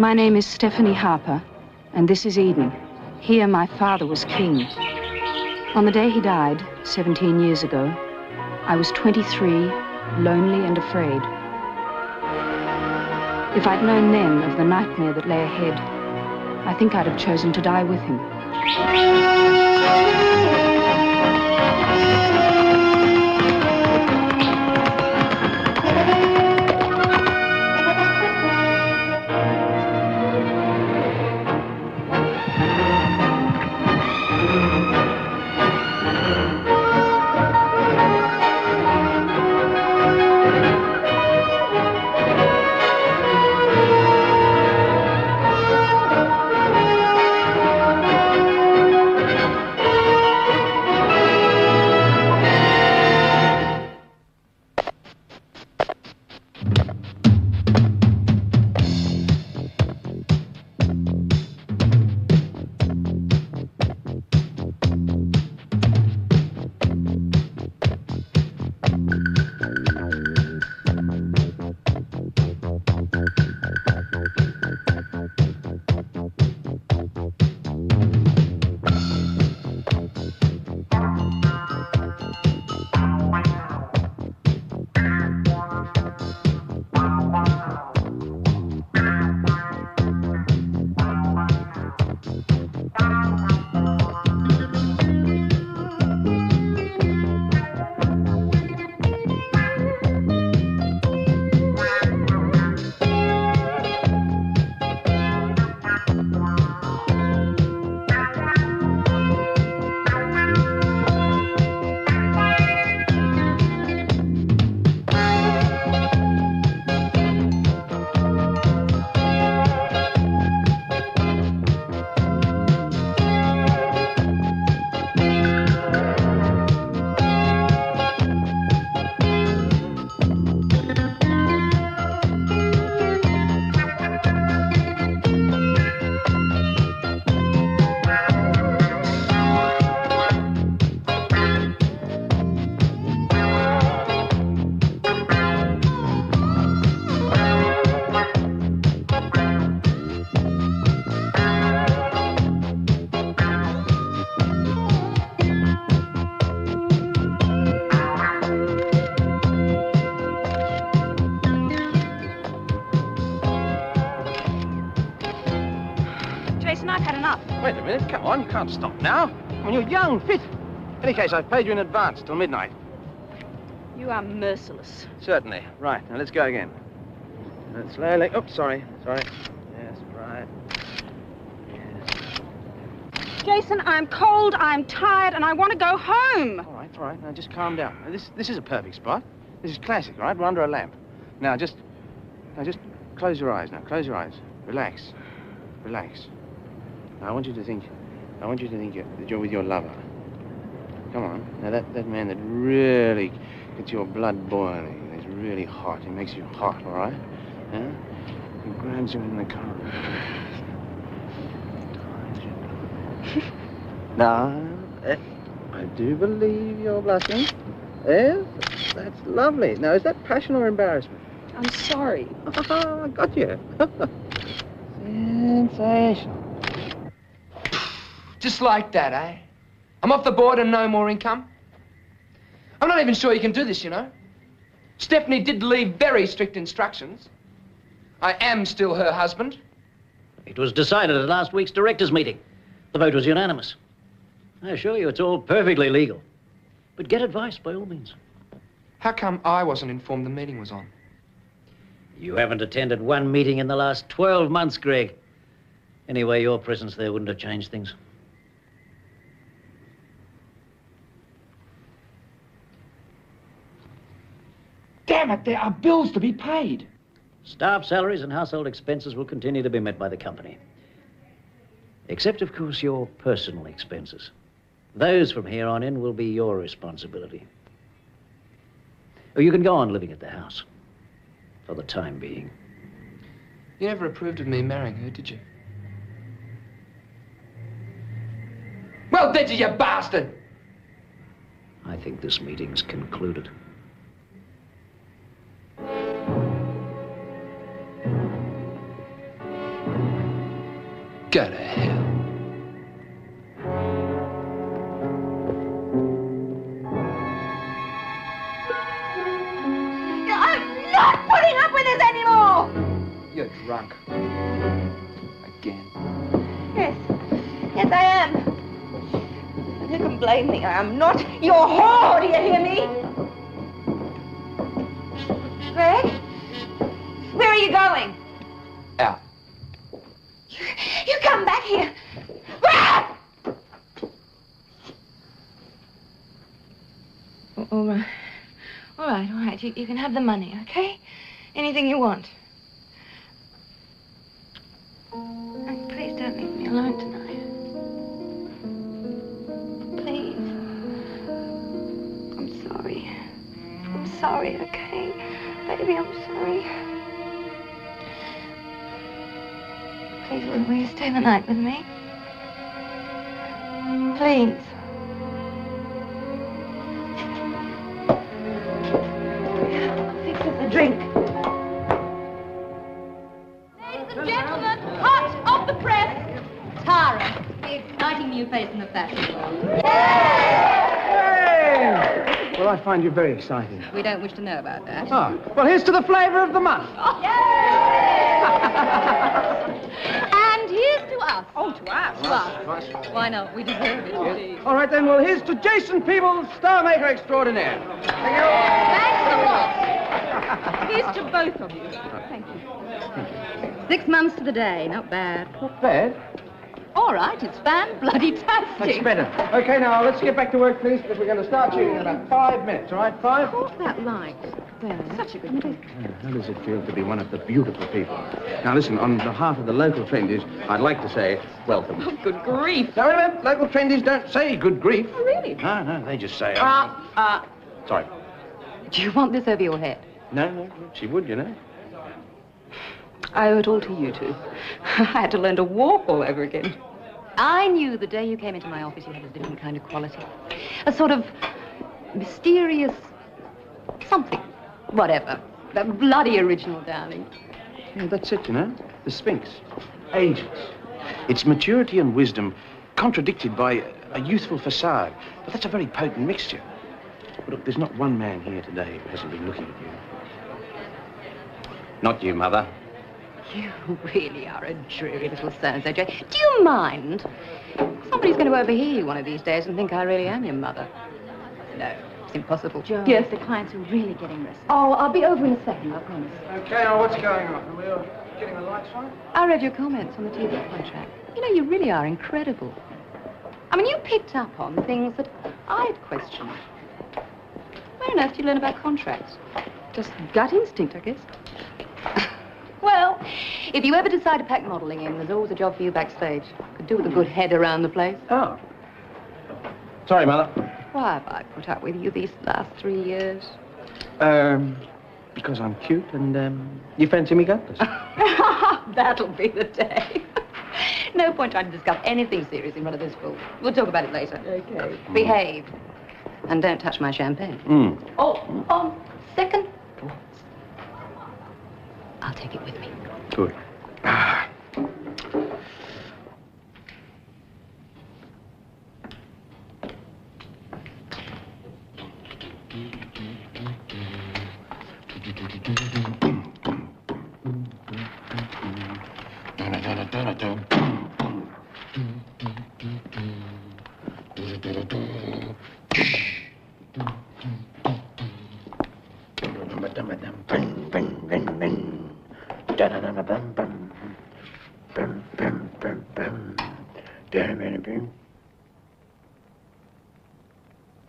My name is Stephanie Harper, and this is Eden. Here my father was king. On the day he died, 17 years ago, I was 23, lonely and afraid. If I'd known then of the nightmare that lay ahead, I think I'd have chosen to die with him. Wait a minute, come on, you can't stop now. I mean, you're young, fit. In any case, I've paid you in advance till midnight. You are merciless. Certainly. Right, now let's go again. Slowly. Oh, sorry. Yes, right. Yes. Jayson, I'm cold, I'm tired, and I want to go home. All right. Now, just calm down. Now, this is a perfect spot. This is classic, all right? We're under a lamp. Now, just close your eyes now. Close your eyes. Relax. Now, I want you to think that you're with your lover. Come on. Now, that man that really gets your blood boiling, is really hot. He makes you hot, all right? Yeah? He grabs you in the car. Now, I do believe you're blushing. Yes, that's lovely. Now, is that passion or embarrassment? I'm sorry. I got you. Sensational. Just like that, eh? I'm off the board and no more income. I'm not even sure you can do this, you know. Stephanie did leave very strict instructions. I am still her husband. It was decided at last week's directors' meeting. The vote was unanimous. I assure you it's all perfectly legal. But get advice by all means. How come I wasn't informed the meeting was on? You haven't attended one meeting in the last 12 months, Greg. Anyway, your presence there wouldn't have changed things. Damn it, there are bills to be paid. Staff salaries and household expenses will continue to be met by the company. Except, of course, your personal expenses. Those from here on in will be your responsibility. Or you can go on living at the house. For the time being. You never approved of me marrying her, did you? Well, did you bastard? I think this meeting's concluded. Go to hell. I'm not putting up with this anymore! You're drunk. Again. Yes. Yes, I am. And you can blame me. I am not your whore, do you hear me? Greg? Where are you going? Out. You come back here. Greg! All right. All right. You can have the money, okay? Anything you want. And please don't leave me alone tonight. Please. I'm sorry. I'm sorry, okay? Baby, I'm sorry. Please, will you stay the night with me? Please. I'll fix us a drink. Ladies and gentlemen, hot off the press, Tara, the exciting new face in the fashion world. Well, I find you very exciting. We don't wish to know about that. Ah, well, here's to the flavour of the month. And here's to us. Oh, to us. To us. Why not? We deserve it, indeed. All right, then, well, here's to Jayson Peebles, Star Maker Extraordinaire. Thank you. Thanks a lot. Here's to both of you. Thank you. 6 months to the day. Not bad. Not bad. All right, it's fan-bloody-tastic. That's better. Okay, now, let's get back to work, please, because we're going to start shooting in about 5 minutes, all right? 5? What's that like? Well, such a good thing. How does it feel to be one of the beautiful people? Now, listen, on behalf of the local trendies, I'd like to say welcome. Oh, good grief. Now, remember, local trendies don't say good grief. Oh, really? No, they just say... Sorry. Do you want this over your head? No, she would, you know. I owe it all to you two. I had to learn to walk all over again. I knew the day you came into my office you had a different kind of quality. A sort of mysterious something. Whatever. That bloody original, darling. Yeah, that's it, you know. The Sphinx. Ageless. Its maturity and wisdom contradicted by a youthful facade. But that's a very potent mixture. But look, there's not one man here today who hasn't been looking at you. Not you, Mother. You really are a dreary little so-and-so, Jay. Do you mind? Somebody's going to overhear you one of these days and think I really am your mother. No, it's impossible. Jo. Yes, the clients are really getting restless. Oh, I'll be over in a second, I promise. Okay, now what's going on? Are we getting the lights on? I read your comments on the TV contract. You know, you really are incredible. I mean, you picked up on things that I'd questioned. Where on earth do you learn about contracts? Just gut instinct, I guess. Well, if you ever decide to pack modelling in, there's always a job for you backstage. Could do with a good head around the place. Oh. Sorry, Mother. Why have I put up with you these last 3 years? Because I'm cute and, you fancy me gutless? That'll be the day. No point trying to discuss anything serious in front of this fool. We'll talk about it later. Okay. Behave. And don't touch my champagne. Oh, second thoughts. I'll take it with me. Good.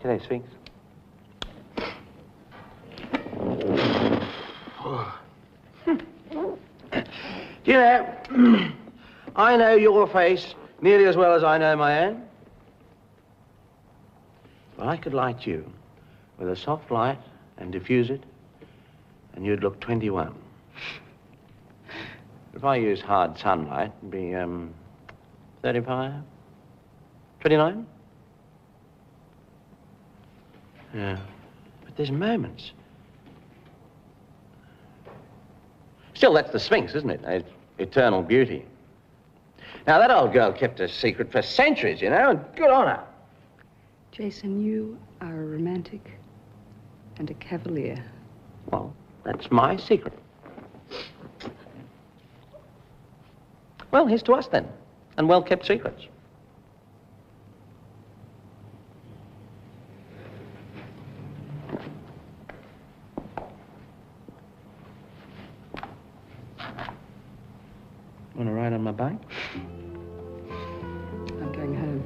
G'day, Sphinx. You know, I know your face nearly as well as I know my own. Well, I could light you with a soft light and diffuse it, and you'd look 21. If I use hard sunlight, it'd be, 35? 29? Yeah, but there's moments. Still, that's the Sphinx, isn't it? Eternal beauty. Now, that old girl kept a secret for centuries, you know, and good on her. Jayson, you are a romantic and a cavalier. Well, that's my secret. Well, here's to us, then, and well-kept secrets. Want to ride on my bike? I'm going home.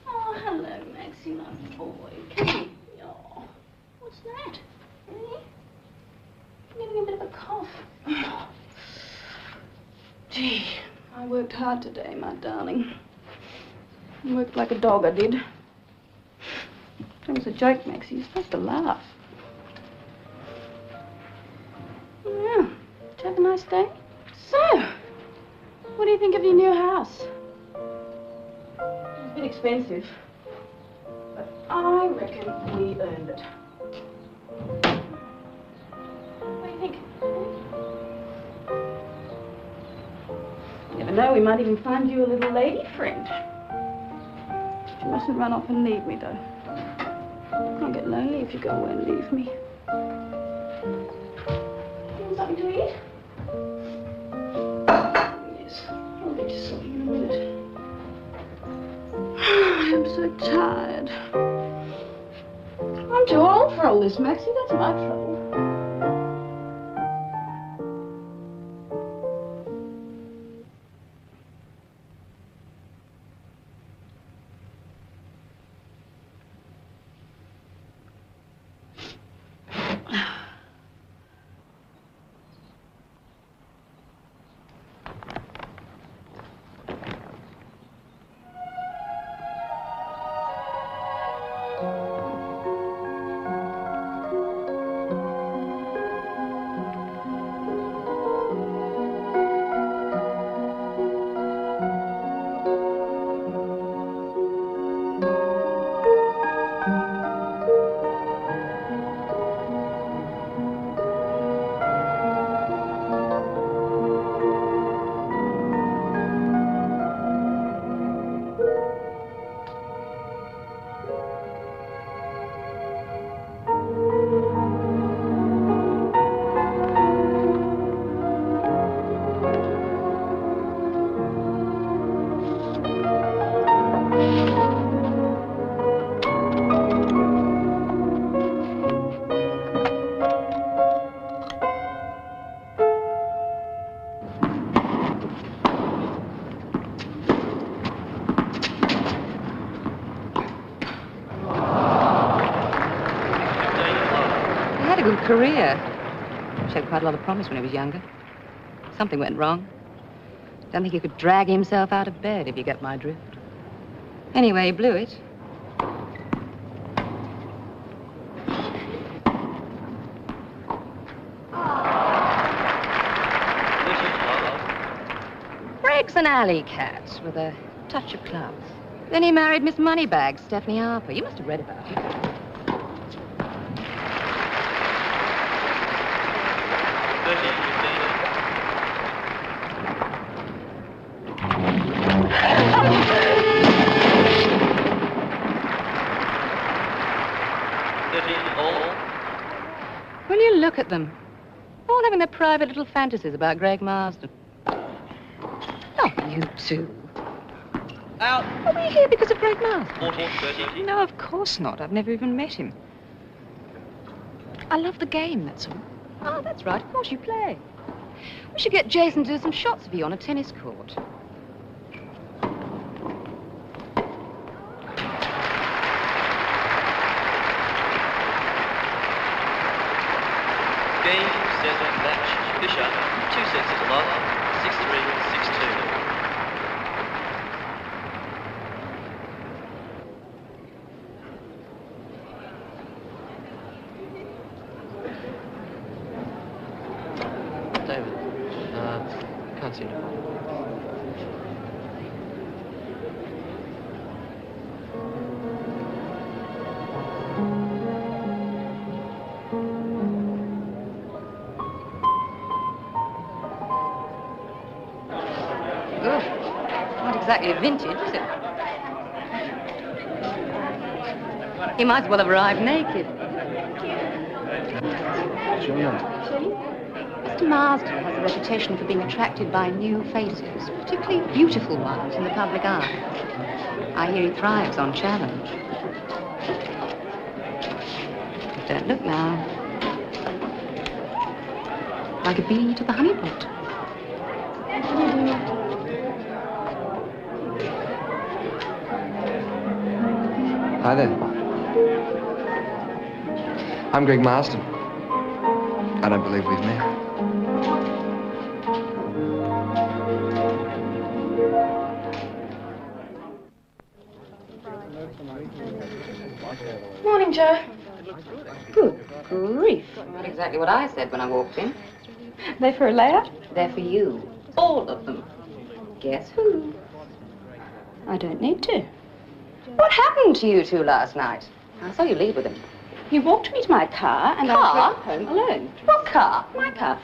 Oh, hello, Maxie, my boy. Come here. Oh, what's that? Eh? I'm getting a bit of a cough. Gee, I worked hard today, my darling. I worked like a dog, I did. It was a joke, Maxie. You're supposed to laugh. Yeah. Did you have a nice day? So, what do you think of your new house? It's a bit expensive, but I reckon we earned it. What do you think? You never know, we might even find you a little lady friend. You mustn't run off and leave me, though. I'll get lonely if you go away and leave me. You want something to eat? Yes, I'll get you something in a minute. I'm so tired. I'm too old for all this, Maxie. That's my trouble. Career. Showed quite a lot of promise when he was younger. Something went wrong. Don't think he could drag himself out of bed, if you get my drift. Anyway, he blew it. Breaks an alley cat with a touch of class. Then he married Miss Moneybags, Stephanie Harper. You must have read about it. Will you look at them? All having their private little fantasies about Greg Marsden. Oh, you two. Out. Are we here because of Greg Marsden? 14:30. No, of course not. I've never even met him. I love the game, that's all. Oh, that's right. Of course you play. We should get Jayson to do some shots of you on a tennis court. Game, 7, match, Fisher, 2 sets to love, 6-3, 6-2. David. Can't seem to find it. Not exactly vintage, is it? He might as well have arrived naked. Mr. Marsden has a reputation for being attracted by new faces, particularly beautiful ones in the public eye. I hear he thrives on challenge. Don't look now. Like a bee to the honey pot. Hi there. I'm Greg Marsden. I don't believe we've met. Morning, Joe. Good grief. Not exactly what I said when I walked in. They for a layout? They're for you. All of them. Guess who? I don't need to. What happened to you two last night? I saw you leave with him. He walked me to my car and I Car? drove home alone. What car? My car.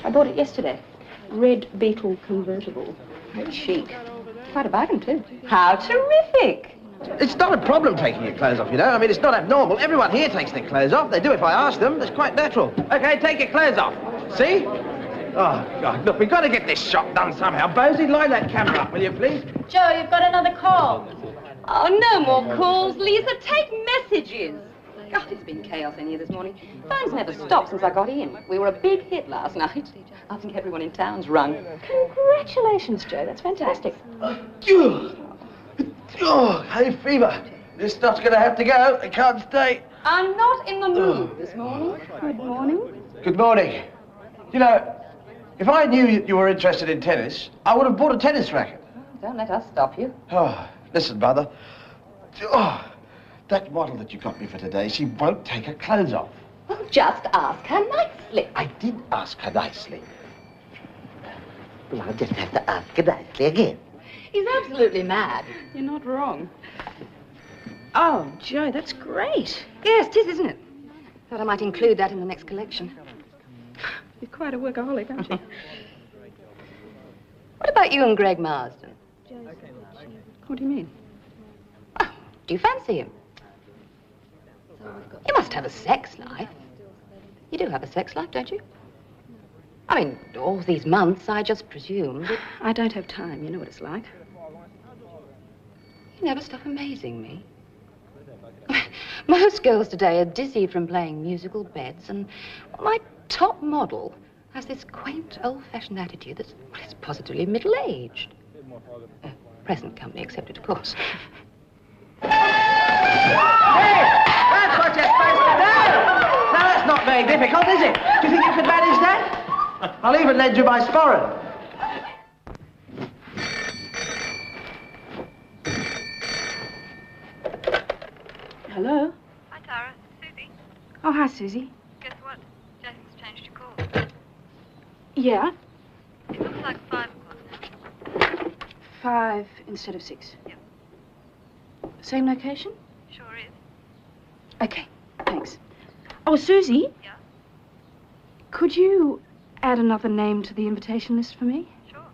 I bought it yesterday. Red Beetle convertible. Very chic. Quite a bargain, too. How terrific. It's not a problem taking your clothes off, you know. I mean, it's not abnormal. Everyone here takes their clothes off. They do if I ask them. It's quite natural. Okay, take your clothes off. See? Oh, God, look, we've got to get this shot done somehow. Bosie, line that camera up, will you, please? Joe, you've got another call. Oh, no more calls, Lisa. Take messages. God, it's been chaos in here this morning. Phones never stopped since I got in. We were a big hit last night. I think everyone in town's rung. Congratulations, Joe. That's fantastic. Oh, hay fever. This stuff's going to have to go. It can't stay. I'm not in the mood this morning. Good morning. Good morning. You know, if I knew you were interested in tennis, I would have bought a tennis racket. Don't let us stop you. Oh, listen, Mother. Oh, that model that you got me for today, she won't take her clothes off. Well, just ask her nicely. I did ask her nicely. Well, I'll just have to ask her nicely again. He's absolutely mad. You're not wrong. Oh, Joe, that's great. Yes, 'tis, isn't it? Thought I might include that in the next collection. You're quite a workaholic, aren't you? What about you and Greg Marsden? What do you mean? Oh, do you fancy him? You must have a sex life. You do have a sex life, don't you? I mean, all these months, I just presumed. I don't have time. You know what it's like. You never stop amazing me. Most girls today are dizzy from playing musical beds, and my top model has this quaint, old-fashioned attitude that's well, it's positively middle-aged. Present company accepted, of course. Hey! That's what you're supposed to do! Now, that's not very difficult, is it? Do you think you could manage that? I'll even lend you my sporran. Hello? Hi, Tara. Susie. Oh, hi, Susie. Guess what? Jason's changed your call. Yeah? It looks like 5 o'clock now. 5 instead of 6. Yep. Same location? Sure is. Okay, thanks. Oh, Susie? Yeah? Could you add another name to the invitation list for me? Sure.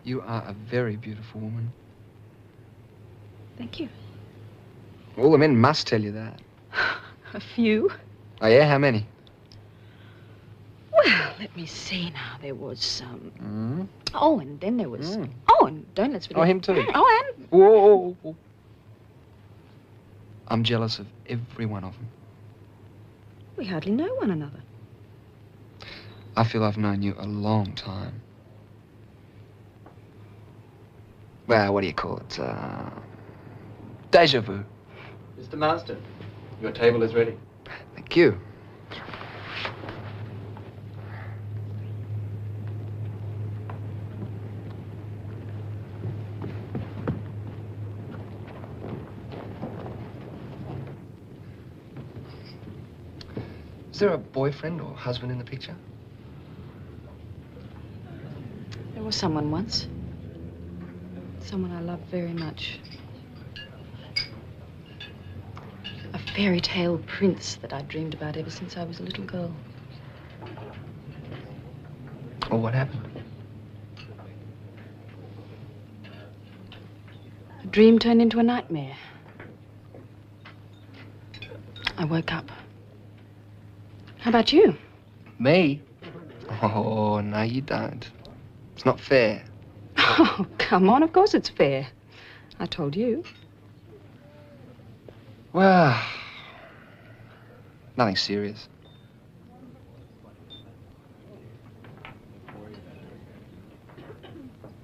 You are a very beautiful woman. Thank you. All the men must tell you that. A few. Oh, yeah? How many? Well, let me see now. There was some... Oh, and then there was... Oh, and don't let's forget... Oh, him too. Oh, and... Whoa. I'm jealous of every one of them. We hardly know one another. I feel I've known you a long time. Well, what do you call it? Deja vu. Mr. Marsden, your table is ready. Thank you. Is there a boyfriend or husband in the picture? There was someone once. Someone I loved very much. A fairy tale prince that I dreamed about ever since I was a little girl. Well, what happened? A dream turned into a nightmare. I woke up. How about you? Me? Oh, no, you don't. It's not fair. Oh, come on, of course it's fair. I told you. Well, nothing serious.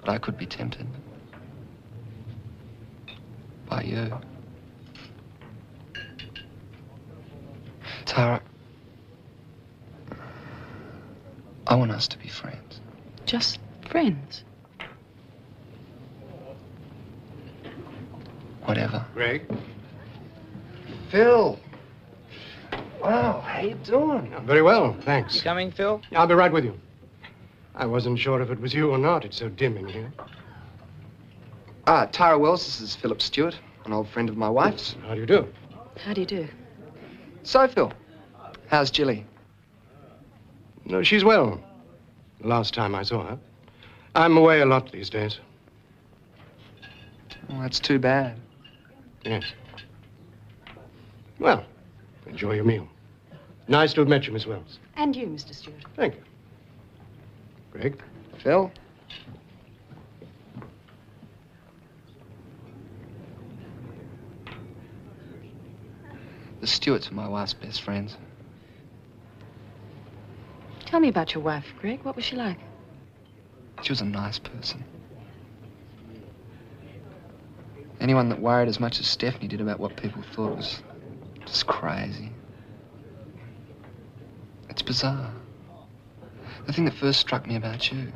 But I could be tempted. By you. Tara, I want us to be friends. Just friends. Whatever. Greg? Phil! Wow, how you doing? Very well, thanks. You coming, Phil? I'll be right with you. I wasn't sure if it was you or not. It's so dim in here. Tara Wells, this is Philip Stewart, an old friend of my wife's. How do you do? How do you do? So, Phil, how's Jilly? No, she's well. The last time I saw her. I'm away a lot these days. Well, that's too bad. Yes. Well, enjoy your meal. Nice to have met you, Miss Wells. And you, Mr. Stewart. Thank you. Greg? Phil? The Stewarts are my wife's best friends. Tell me about your wife, Greg. What was she like? She was a nice person. Anyone that worried as much as Stephanie did about what people thought was just crazy. It's bizarre. The thing that first struck me about you.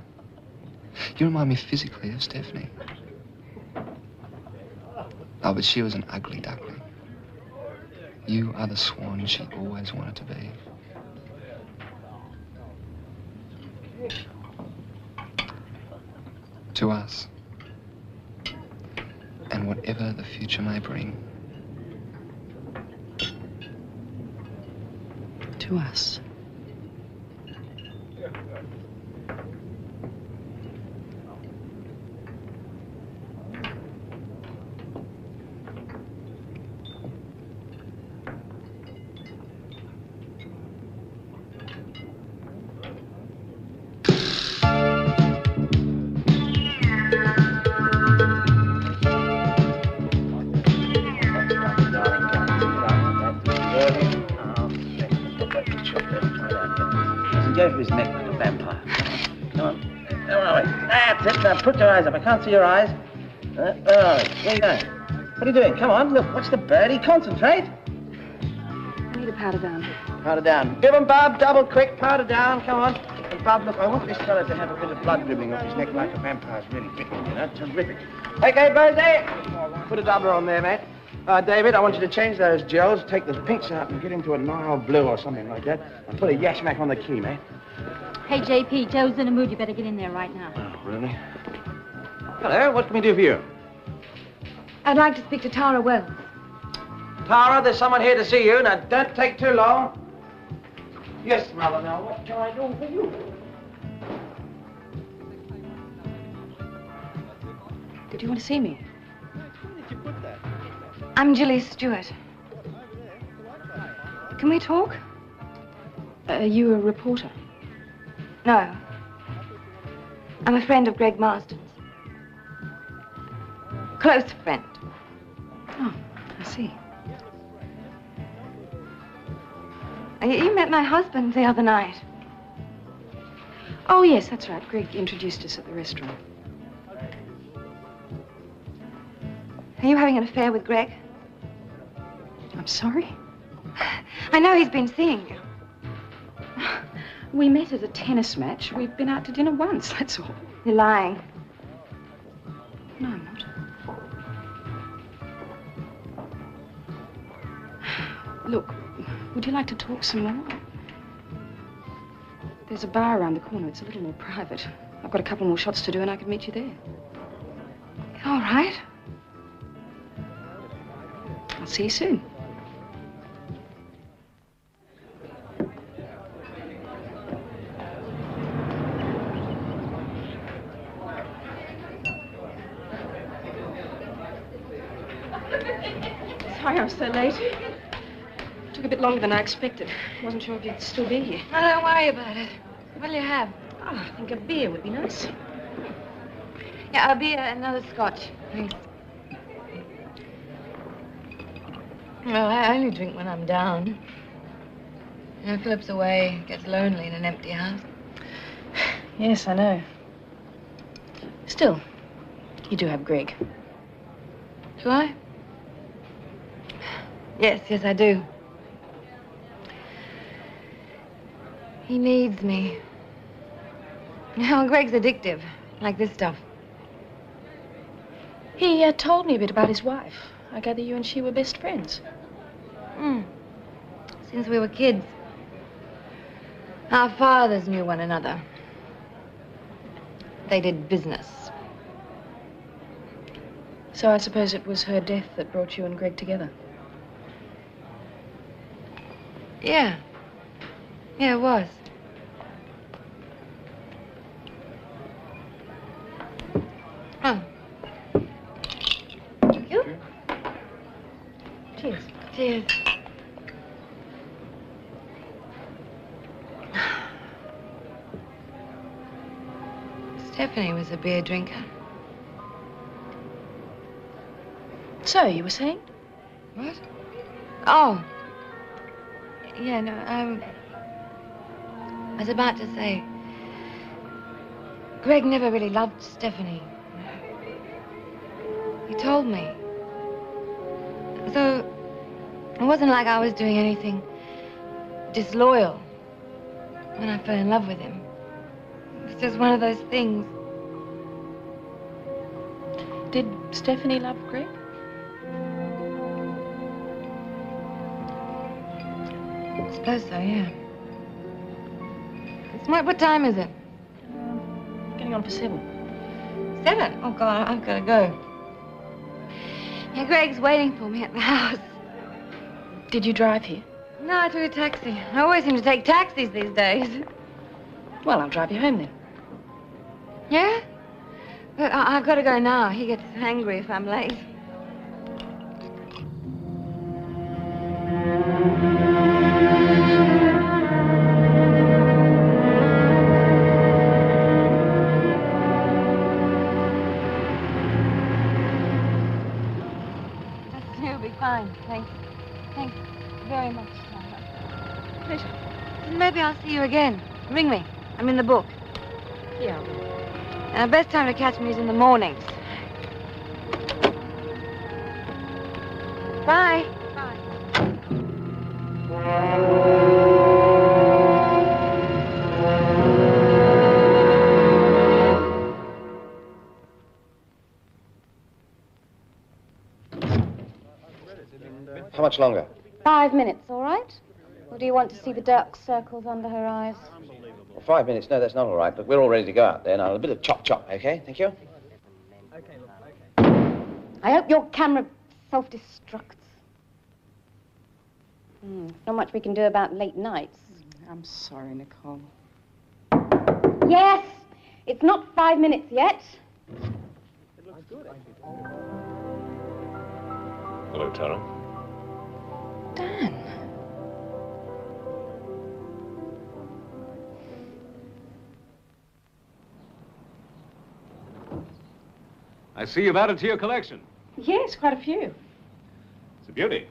You remind me physically of Stephanie. Oh, but she was an ugly duckling. You are the swan she always wanted to be. To us. And whatever the future may bring. To us. Put your eyes up. I can't see your eyes. Where are you going? What are you doing? Come on, look. Watch the birdie. Concentrate. I need a powder down. Powder down. Give him, Bob. Double quick. Powder down. Come on. And Bob, look, I want this fella to have a bit of blood dribbling off his neck like a vampire's really tickling, you know? Terrific. Okay, Birdie. Put a double on there, mate. David, I want you to change those gels, take the pinks out and get into a Nile blue or something like that, and put a yashmak on the key, mate. Hey, JP, Joe's in a mood. You better get in there right now. Oh, really? Hello, what can we do for you? I'd like to speak to Tara Wells. Tara, there's someone here to see you. Now, don't take too long. Yes, Mother, now, what can I do for you? you want to see me? I'm Jilly Stewart. Can we talk? Are you a reporter? No. I'm a friend of Greg Marsden's. Close friend. Oh, I see. You met my husband the other night. Oh, yes, that's right. Greg introduced us at the restaurant. Are you having an affair with Greg? I'm sorry? I know he's been seeing you. We met at a tennis match. We've been out to dinner once, that's all. You're lying. No, I'm not. Look, would you like to talk some more? There's a bar around the corner. It's a little more private. I've got a couple more shots to do and I can meet you there. All right. I'll see you soon. Sorry I'm so late. Took a bit longer than I expected. Wasn't sure if you'd still be here. Oh, don't worry about it. What'll you have? Oh, I think a beer would be nice. Yeah, a beer and another scotch, please. Well, I only drink when I'm down. You know, Philip's away, gets lonely in an empty house. Yes, I know. Still, you do have Greg. Do I? Yes, I do. He needs me. You know, Greg's addictive, like this stuff. He told me a bit about his wife. I gather you and she were best friends. Since we were kids. Our fathers knew one another. They did business. So I suppose it was her death that brought you and Greg together? Yeah. Yeah, it was. Oh. Thank you. Cheers. Cheers. Stephanie was a beer drinker. So, you were saying? What? Oh. Yeah, no, I was about to say, Greg never really loved Stephanie. He told me. So, it wasn't like I was doing anything disloyal when I fell in love with him. It was just one of those things. Did Stephanie love Greg? I suppose so, yeah. What time is it? Getting on for 7. 7? Oh, God, I've got to go. Yeah, Greg's waiting for me at the house. Did you drive here? No, I took a taxi. I always seem to take taxis these days. Well, I'll drive you home then. Yeah? But I've got to go now. He gets angry if I'm late. You'll be fine. Thanks. Thanks very much. Pleasure. Maybe I'll see you again. Ring me. I'm in the book. Yeah. The best time to catch me is in the mornings. Bye. Bye. How much longer? 5 minutes, all right? Or do you want to see the dark circles under her eyes? Well, 5 minutes. No, that's not all right, but we're all ready to go out there now. A bit of chop, okay? Thank you. I hope your camera self-destructs. Not much we can do about late nights. I'm sorry, Nicole. Yes! It's not 5 minutes yet. Hello, Tara. Dan. I see you've added to your collection. Yes, quite a few. It's a beauty.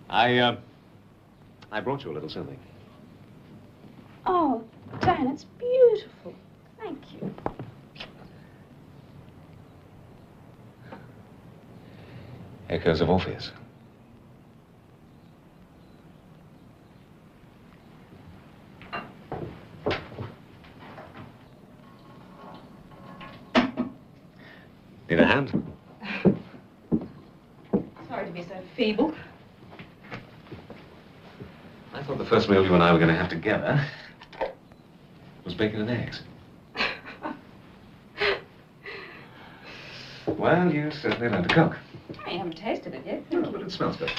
I brought you a little something. Oh, Dan, it's beautiful. Thank you. Echoes of Orpheus. Need a hand? Sorry to be so feeble. I thought the first meal you and I were going to have together was bacon and eggs. Well, you certainly learned to cook. I haven't tasted it yet. No, but it smells good.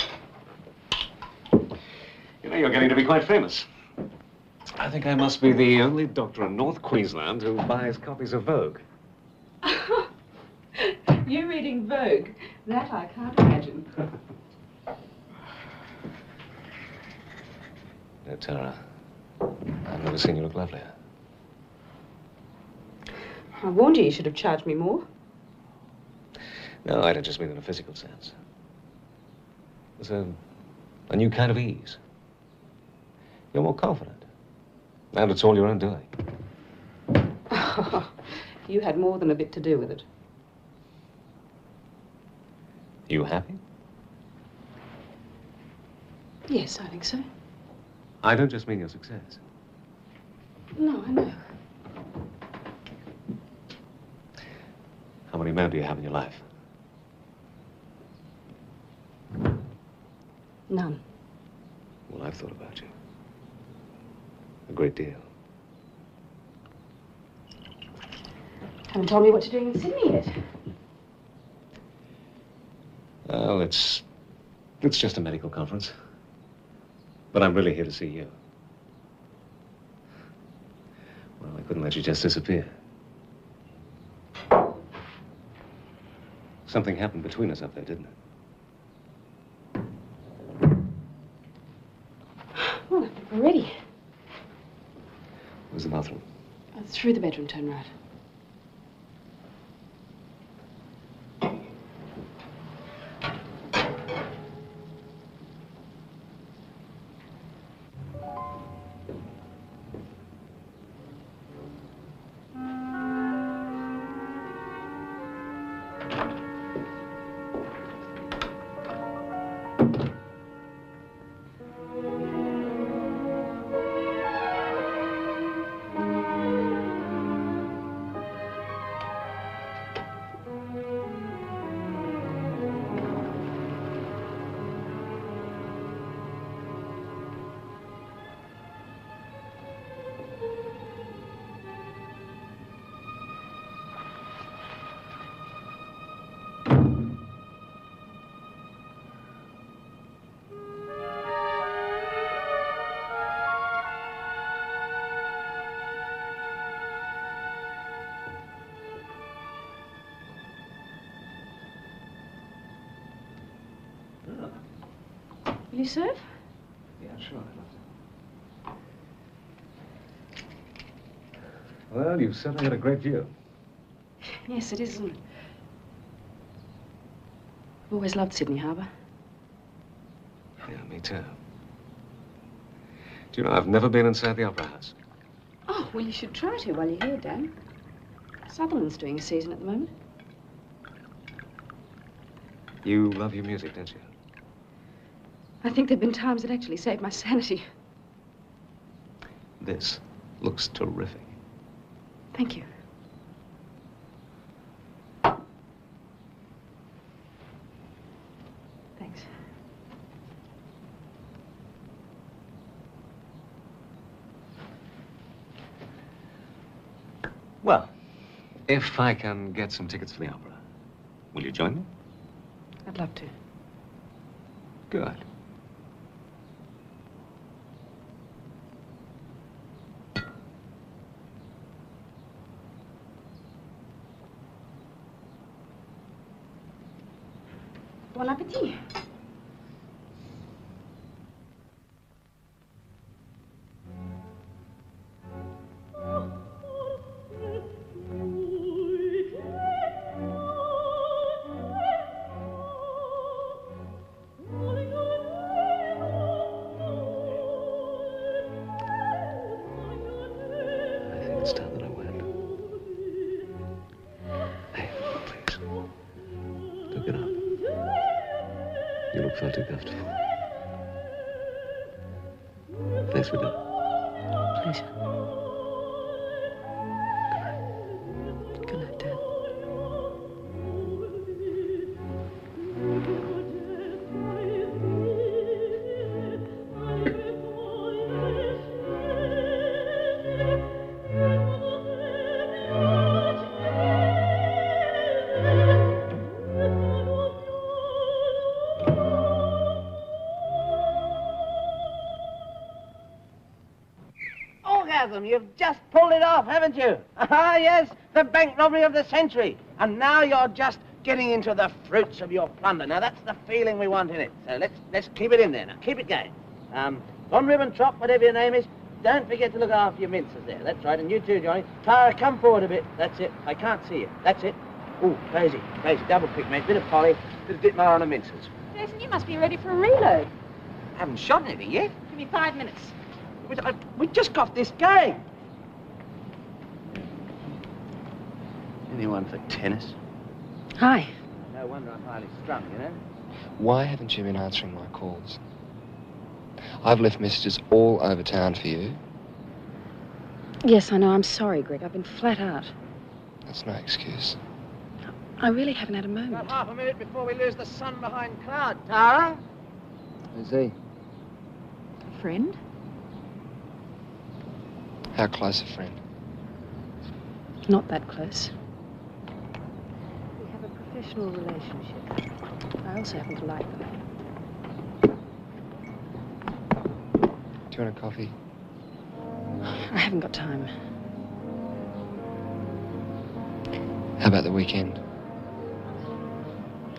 You know, you're getting to be quite famous. I think I must be the only doctor in North Queensland who buys copies of Vogue. You reading Vogue? That I can't imagine. No, Tara, I've never seen you look lovelier. I warned you should have charged me more. No, I don't just mean in a physical sense. There's a new kind of ease. You're more confident. And it's all your own doing. You had more than a bit to do with it. You happy? Yes, I think so. I don't just mean your success. No, I know. How many men do you have in your life? None. Well, I've thought about you. A great deal. Haven't told me what you're doing in Sydney yet. Well, it's just a medical conference. But I'm really here to see you. Well, I couldn't let you just disappear. Something happened between us up there, didn't it? Well, I think we're ready. Where's the bathroom? Through the bedroom, turn right. Will you serve? Yeah, sure. Well, you've certainly had a great view. Yes, it is, isn't it? I've always loved Sydney Harbour. Yeah, me too. Do you know, I've never been inside the Opera House. Oh, well, you should try to while you're here, Dan. Sutherland's doing a season at the moment. You love your music, don't you? I think there have been times that actually saved my sanity. This looks terrific. Thank you. Thanks. Well, if I can get some tickets for the opera, will you join me? I'd love to. Good. Bon appétit. It's time that I went. Hey, please. Don't get up. You look far too comfortable. Thanks for dinner. Pleasure. Good night, Dad. You've just pulled it off, haven't you? Ah, yes, the bank robbery of the century. And now you're just getting into the fruits of your plunder. Now, that's the feeling we want in it. So let's keep it in there now. Keep it going. Von Ribbentrop, whatever your name is, don't forget to look after your minces there. That's right, and you too, Johnny. Clara, come forward a bit. That's it. I can't see you. That's it. Ooh, crazy. Double quick, mate. Bit of Polly, bit of Ditmar on the minces. Jayson, you must be ready for a reload. I haven't shot anything yet. Give me 5 minutes. We just got this going. Anyone for tennis? Hi. No wonder I'm highly strung, you know. Why haven't you been answering my calls? I've left messages all over town for you. Yes, I know. I'm sorry, Greg. I've been flat out. That's no excuse. I really haven't had a moment. About half a minute before we lose the sun behind cloud, Tara. Who's he? A friend? How close a friend? Not that close. We have a professional relationship. I also happen to like them. Do you want a coffee? I haven't got time. How about the weekend?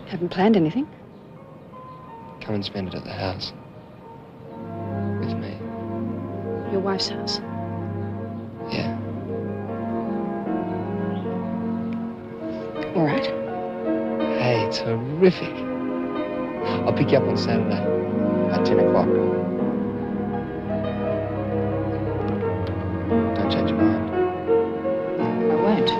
Haven't planned anything. Come and spend it at the house. With me. Your wife's house. Yeah. All right. Hey, terrific. I'll pick you up on Saturday at 10 o'clock. Don't change your mind. I won't.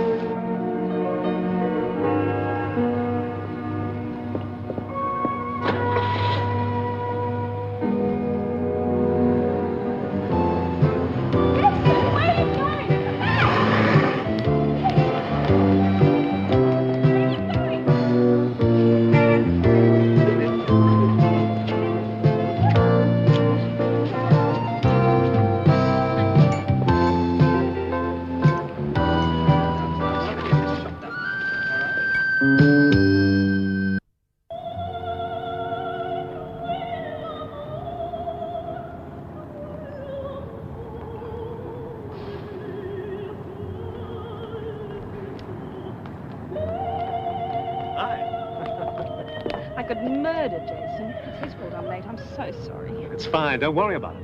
It's fine. Don't worry about it.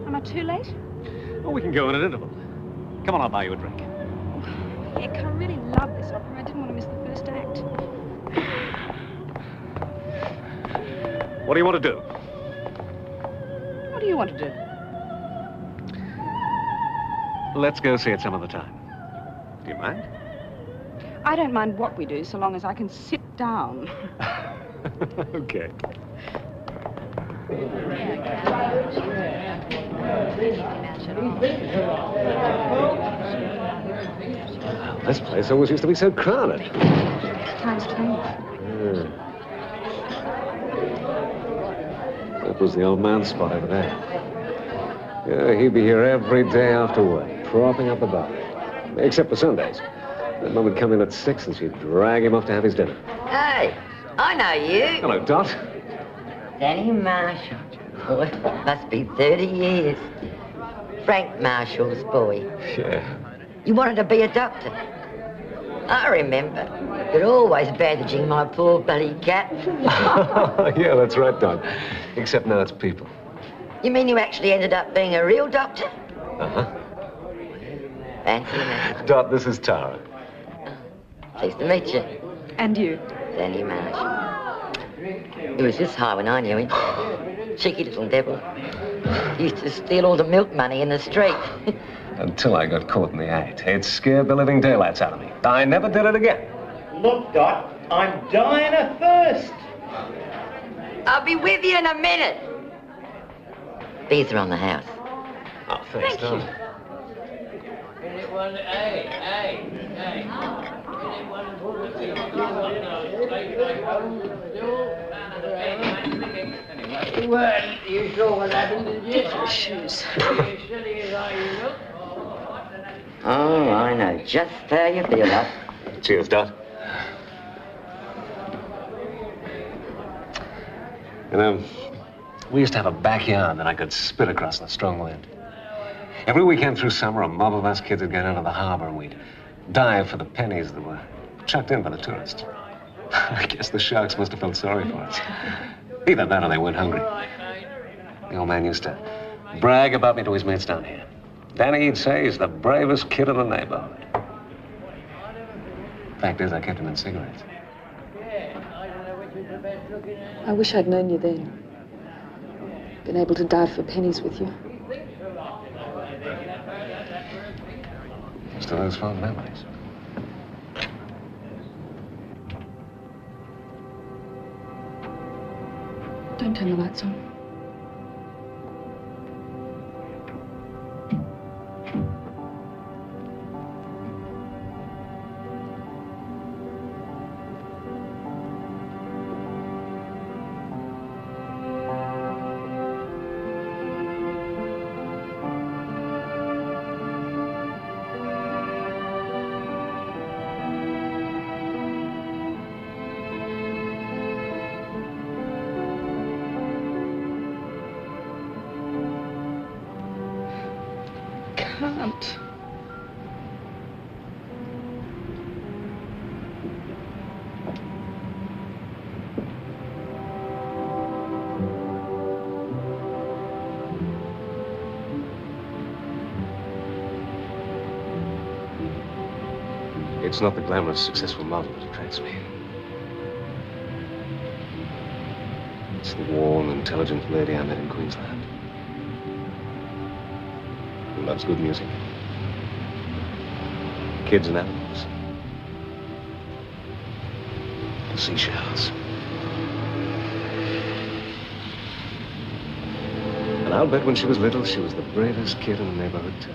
Am I too late? Oh, we can go in at interval. Come on, I'll buy you a drink. Heck, I really love this opera. I didn't want to miss the first act. What do you want to do? What do you want to do? Let's go see it some other time. Do you mind? I don't mind what we do, so long as I can sit down. Okay. This place always used to be so crowded. Time's changed. Yeah. That was the old man's spot over there. Yeah, he'd be here every day after work, propping up the bar. Except for Sundays. That mum would come in at 6 and she'd drag him off to have his dinner. Hey, I know you. Hello, Dot. Danny Marshall. Boy, must be 30 years. Frank Marshall's boy. Yeah. You wanted to be a doctor. I remember. You're always bandaging my poor bloody cat. Yeah, that's right, Dot. Except now it's people. You mean you actually ended up being a real doctor? Uh-huh. Fancy me. Dot, this is Tara. Pleased to meet you. And you? Danny Marsh. He was this high when I knew him. Cheeky little devil. He used to steal all the milk money in the street. Until I got caught in the act. It scared the living daylights out of me. I never did it again. Look, Dot, I'm dying of thirst. I'll be with you in a minute. Bees are on the house. Oh, thanks, Dot. Well, you saw what happened, did you? Shoes. Oh, I know just how you feel, Dot. Cheers, Dot. You know, we used to have a backyard that I could spit across the strong wind. Every weekend through summer, a mob of us kids would go down to the harbor and we'd dive for the pennies that were chucked in by the tourists. I guess the sharks must have felt sorry for us. Either that or they weren't hungry. The old man used to brag about me to his mates down here. Danny, he'd say, he's the bravest kid in the neighborhood. Fact is, I kept him in cigarettes. I wish I'd known you then. Been able to dive for pennies with you. Still those fond memories. Don't turn the lights on. Can't. It's not the glamorous, successful model that attracts me. It's the warm, intelligent lady I met in Queensland. Who loves good music. Kids and animals. The seashells. And I'll bet when she was little, she was the bravest kid in the neighborhood, too.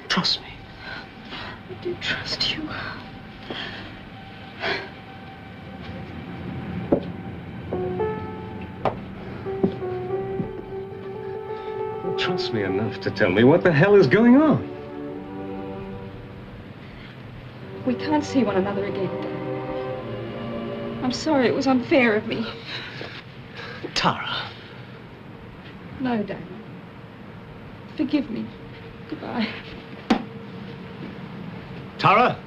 Trust me. I do trust you. trust me enough to tell me what the hell is going on. We can't see one another again. I'm sorry, it was unfair of me. Tara. No, Dad. Forgive me. Goodbye. Tara?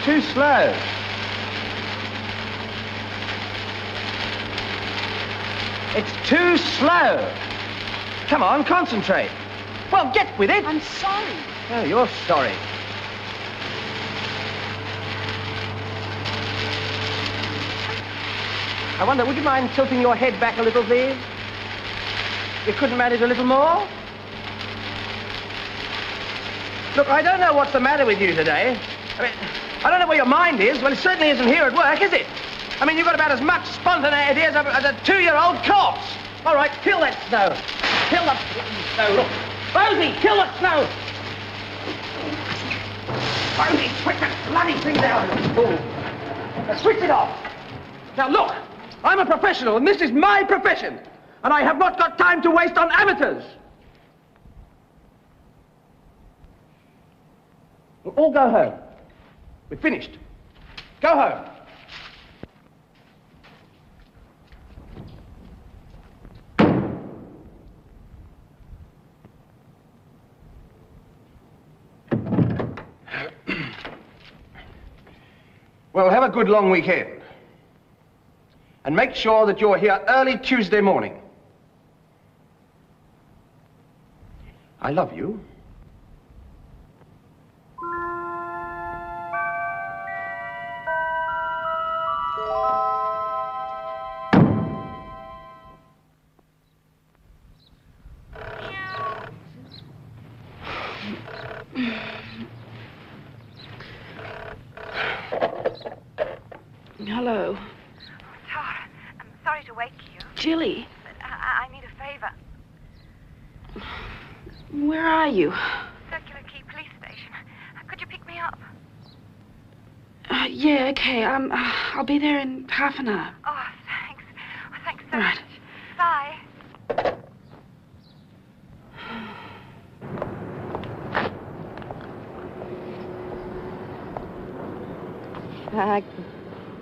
Too slow. It's too slow. Come on, concentrate. Well, get with it. I'm sorry. Oh, you're sorry. I wonder, would you mind tilting your head back a little, please? You couldn't manage a little more? Look, I don't know what's the matter with you today. I mean, I don't know where your mind is. Well, it certainly isn't here at work, is it? I mean, you've got about as much spontaneity as a 2-year-old corpse. All right, kill that snow. Kill the snow. Look, Rosie, kill the snow. Rosie, switch that bloody thing down. Now, switch it off. Now, look, I'm a professional, and this is my profession. And I have not got time to waste on amateurs. We'll all go home. We're finished. Go home. Well, have a good long weekend. And make sure that you're here early Tuesday morning. I love you. Hello. Tara, I'm sorry to wake you. Jilly. But I need a favor. Where are you? Circular Quay Police Station. Could you pick me up? Yeah, okay. I'll be there in half an hour. Oh, thanks. Oh, thanks so Right. much. Bye. I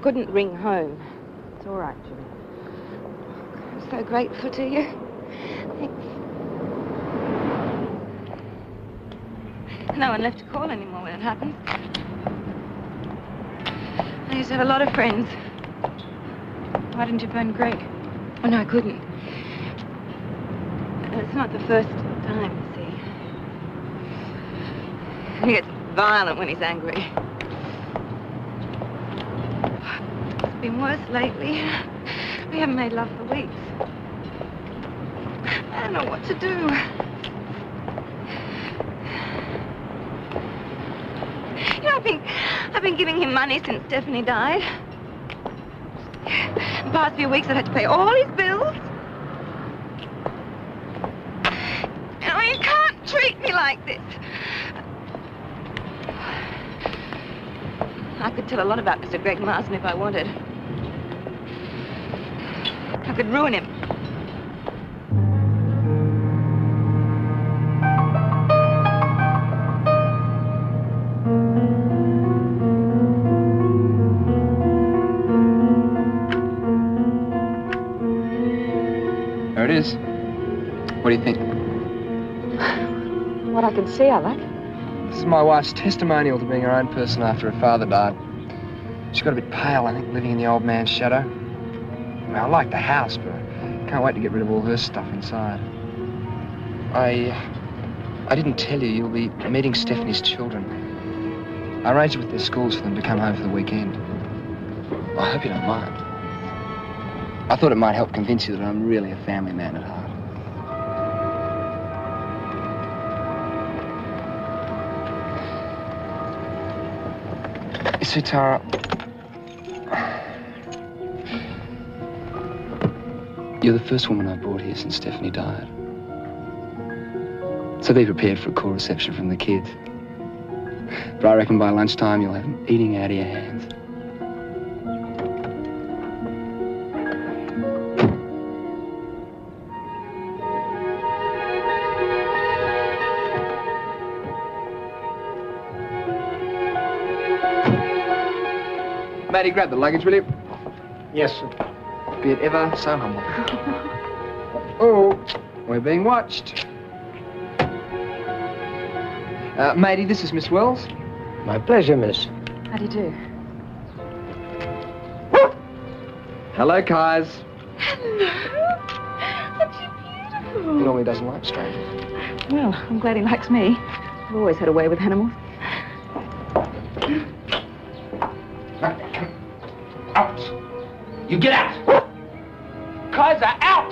couldn't ring home. It's all right, Jimmy. I'm so grateful to you. Thanks. No one left to call anymore when it happened. I used to have a lot of friends. Why didn't you phone Greg? Oh, no, I couldn't. It's not the first time, you see. He gets violent when he's angry. It's been worse lately. We haven't made love for weeks. I don't know what to do. You know, I've been giving him money since Stephanie died. The past few weeks I've had to pay all his bills. You know, you can't treat me like this. I could tell a lot about Mr. Greg Marsden if I wanted. I could ruin him. There it is. What do you think? What I can see, I like. This is my wife's testimonial to being her own person after her father died. She got a bit pale, I think, living in the old man's shadow. I mean, I like the house, but I can't wait to get rid of all her stuff inside. I didn't tell you, you'll be meeting Stephanie's children. I arranged with their schools for them to come home for the weekend. I hope you don't mind. I thought it might help convince you that I'm really a family man at heart. You see, Tara, you're the first woman I've brought here since Stephanie died. So be prepared for a cool reception from the kids. But I reckon by lunchtime you'll have them eating out of your hands. Matty, grab the luggage, will you? Yes, sir. Be it ever so humble. Oh, we're being watched. Matey, this is Miss Wells. My pleasure, miss. How do you do? Hello, Kais. Hello. Aren't you beautiful? He normally doesn't like strangers. Well, I'm glad he likes me. I've always had a way with animals. Out! You get out! Kaiser, out!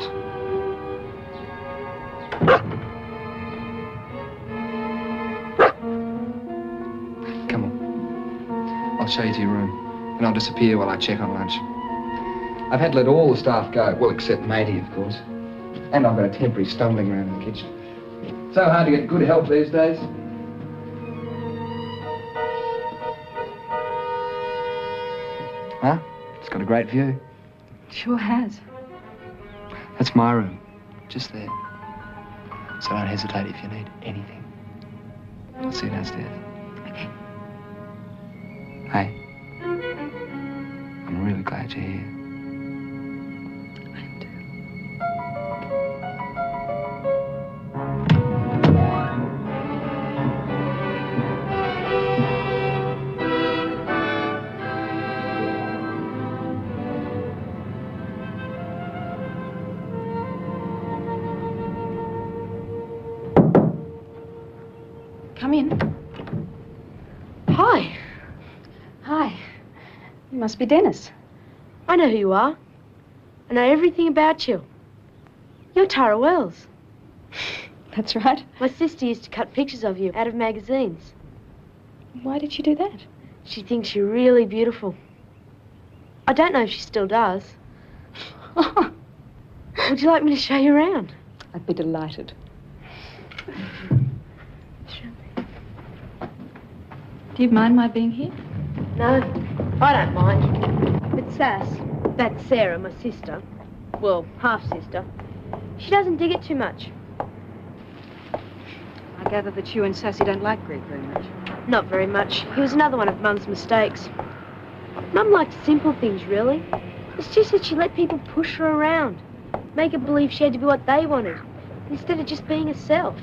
Come on. I'll show you to your room, and I'll disappear while I check on lunch. I've had to let all the staff go, well, except Matey, of course. And I've got a temporary stumbling around in the kitchen. So hard to get good help these days. Huh? It's got a great view. Sure has. That's my room, just there. So don't hesitate if you need anything. I'll see you downstairs. Okay. Hey, I'm really glad you're here. Come in. Hi. Hi. You must be Dennis. I know who you are. I know everything about you. You're Tara Wells. That's right. My sister used to cut pictures of you out of magazines. Why did she do that? She thinks you're really beautiful. I don't know if she still does. Would you like me to show you around? I'd be delighted. Do you mind my being here? No, I don't mind. But Sass, that's Sarah, my sister. Well, half-sister. She doesn't dig it too much. I gather that you and Sassy don't like Greg very much. Not very much. He was another one of Mum's mistakes. Mum liked simple things, really. It's just that she let people push her around, make her believe she had to be what they wanted, instead of just being herself.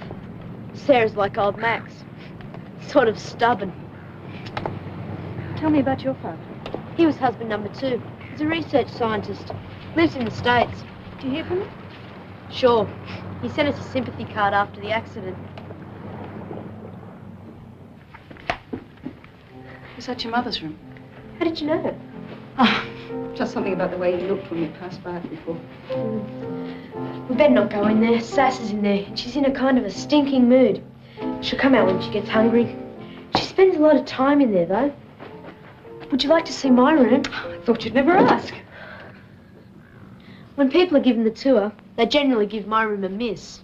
Sarah's like old Max. Sort of stubborn. Tell me about your father. He was husband number 2. He's a research scientist. Lives in the States. Did you hear from him? Sure. He sent us a sympathy card after the accident. Was that your mother's room? How did you know? Oh, just something about the way he looked when we passed by it before. We better not go in there. Sass is in there. She's in a kind of a stinking mood. She'll come out when she gets hungry. She spends a lot of time in there, though. Would you like to see my room? I thought you'd never ask. When people are given the tour, they generally give my room a miss.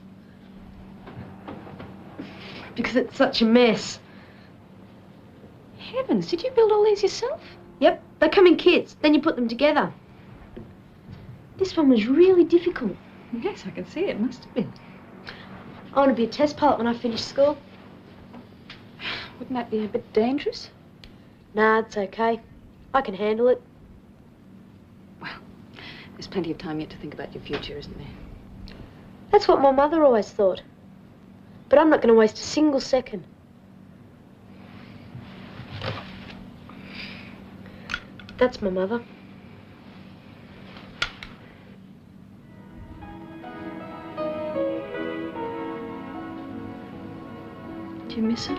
Because it's such a mess. Heavens, did you build all these yourself? Yep, they come in kits, then you put them together. This one was really difficult. Yes, I can see it. Must have been. I want to be a test pilot when I finish school. Wouldn't that be a bit dangerous? Nah, it's okay. I can handle it. Well, there's plenty of time yet to think about your future, isn't there? That's what my mother always thought. But I'm not going to waste a single second. That's my mother. Do you miss her?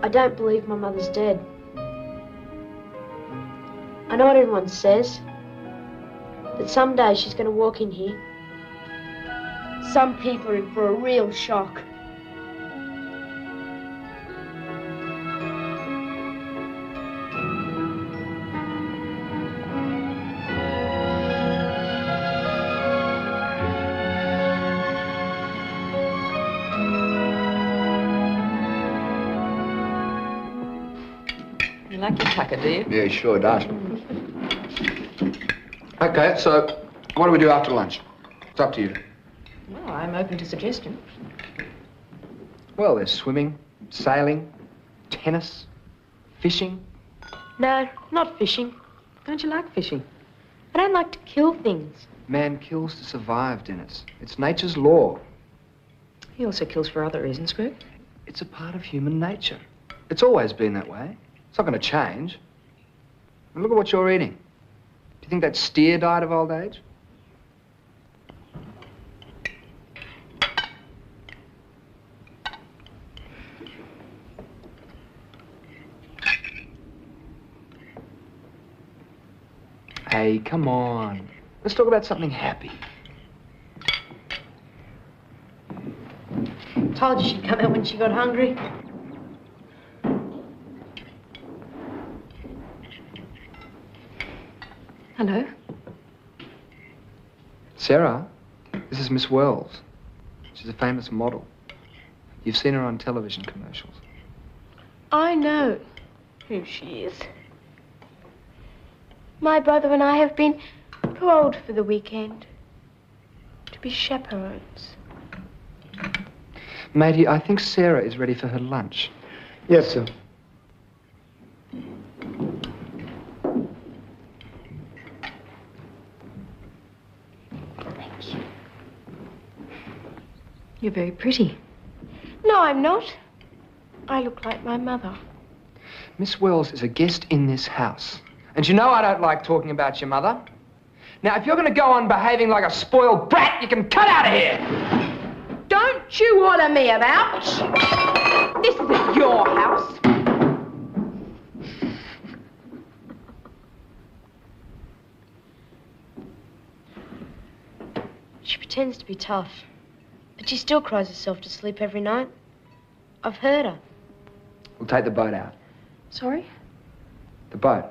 I don't believe my mother's dead. I know what everyone says, that that someday she's going to walk in here. Some people are in for a real shock. You like your tucker, do you? Yeah, he sure does. Okay, so what do we do after lunch? It's up to you. Well, I'm open to suggestion. Well, there's swimming, sailing, tennis, fishing. No, not fishing. Don't you like fishing? I don't like to kill things. Man kills to survive, Dennis. It's nature's law. He also kills for other reasons, Greg. It's a part of human nature. It's always been that way. It's not going to change. And look at what you're eating. Do you think that steer died of old age? Hey, come on. Let's talk about something happy. Told you she'd come out when she got hungry. Hello? Sarah, this is Miss Wells. She's a famous model. You've seen her on television commercials. I know who she is. My brother and I have been too old for the weekend to be chaperones. Matey, I think Sarah is ready for her lunch. Yes, sir. Thank you. You're very pretty. No, I'm not. I look like my mother. Miss Wells is a guest in this house. And you know I don't like talking about your mother. Now, if you're going to go on behaving like a spoiled brat, you can cut out of here. Don't you order me about. This isn't your house. She pretends to be tough, but she still cries herself to sleep every night. I've heard her. We'll take the boat out. Sorry? The boat.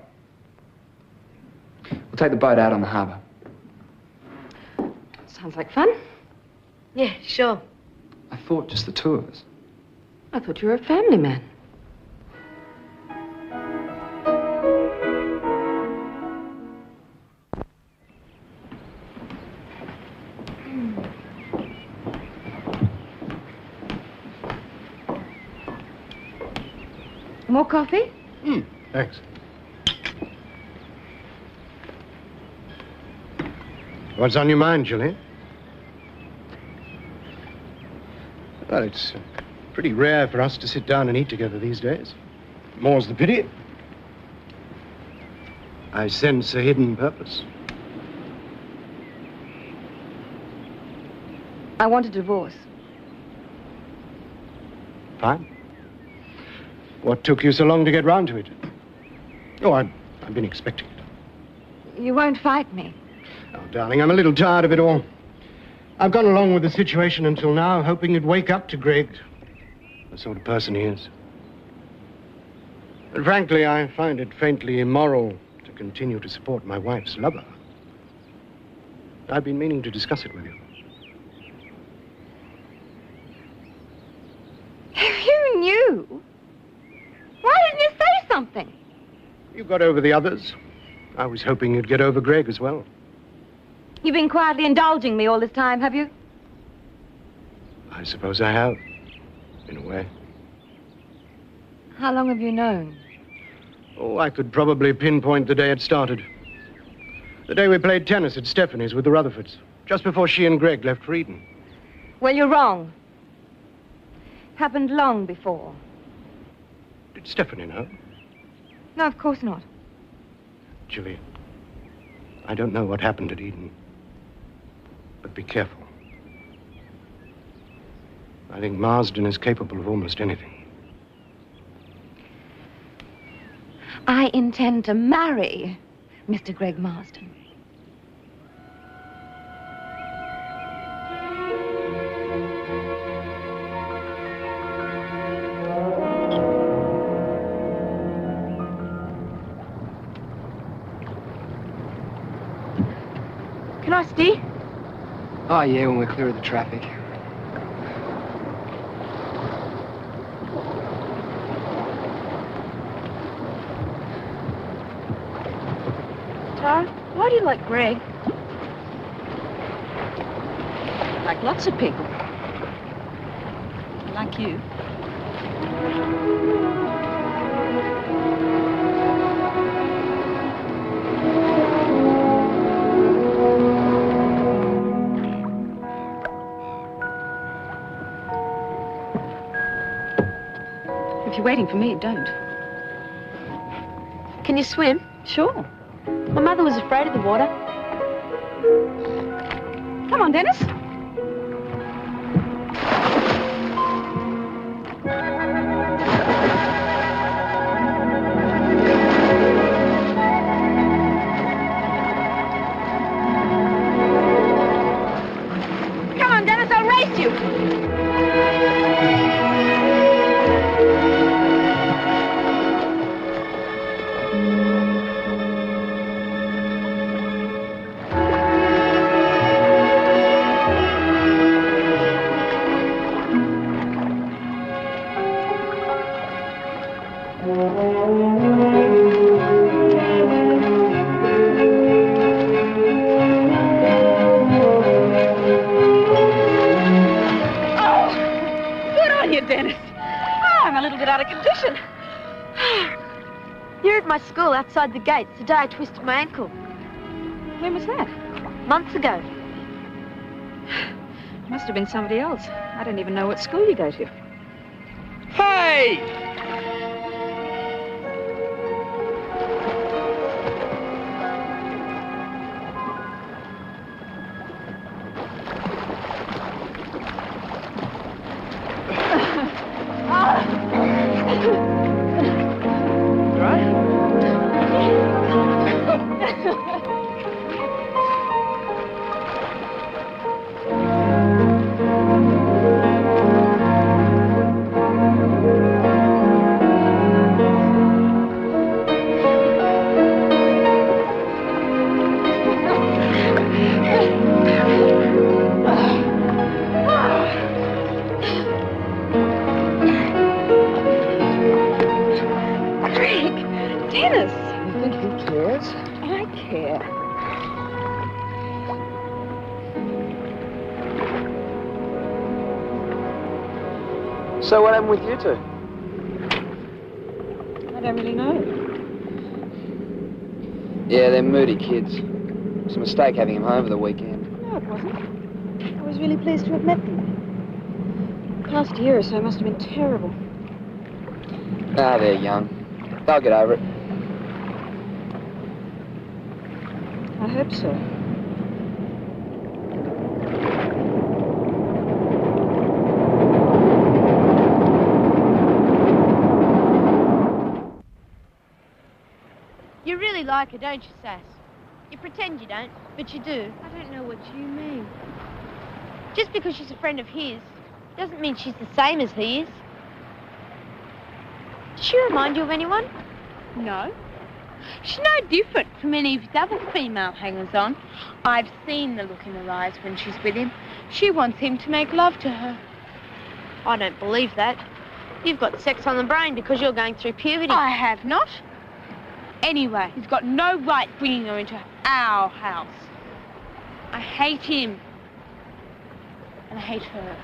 We'll take the boat out on the harbour. Sounds like fun. Yeah, sure. I thought just the two of us. I thought you were a family man. More coffee? Thanks. What's on your mind, Jilly? Well, it's pretty rare for us to sit down and eat together these days. More's the pity. I sense a hidden purpose. I want a divorce. Fine. What took you so long to get round to it? Oh, I've been expecting it. You won't fight me. Oh, darling, I'm a little tired of it all. I've gone along with the situation until now, hoping it'd wake up to Greg, the sort of person he is. And frankly, I find it faintly immoral to continue to support my wife's lover. I've been meaning to discuss it with you. If you knew, why didn't you say something? You got over the others. I was hoping you'd get over Greg as well. You've been quietly indulging me all this time, have you? I suppose I have, in a way. How long have you known? Oh, I could probably pinpoint the day it started. The day we played tennis at Stephanie's with the Rutherfords, just before she and Greg left for Eden. Well, you're wrong. Happened long before. Did Stephanie know? No, of course not. Jilly, I don't know what happened at Eden. But be careful. I think Marsden is capable of almost anything. I intend to marry Mr. Greg Marsden. Oh, yeah, when we're clear of the traffic. Tara, why do you like Greg? Like lots of people. Like you. If you're waiting for me, don't. Can you swim? Sure. My mother was afraid of the water. Come on, Dennis. Come on, Dennis, I'll race you. You're at my school outside the gates the day I twisted my ankle. When was that? Months ago. Must have been somebody else. I don't even know what school you go to. Hey! So what happened with you two? I don't really know. Yeah, they're moody kids. It was a mistake having them home for the weekend. No, it wasn't. I was really pleased to have met them. The past year or so must have been terrible. Ah, they're young. They'll get over it. I hope so. You really like her, don't you, Sass? You pretend you don't, but you do. I don't know what you mean. Just because she's a friend of his doesn't mean she's the same as he is. Does she remind you of anyone? No. She's no different from any of his other female hangers-on. I've seen the look in her eyes when she's with him. She wants him to make love to her. I don't believe that. You've got sex on the brain because you're going through puberty. I have not. Anyway, he's got no right bringing her into our house. I hate him. And I hate her.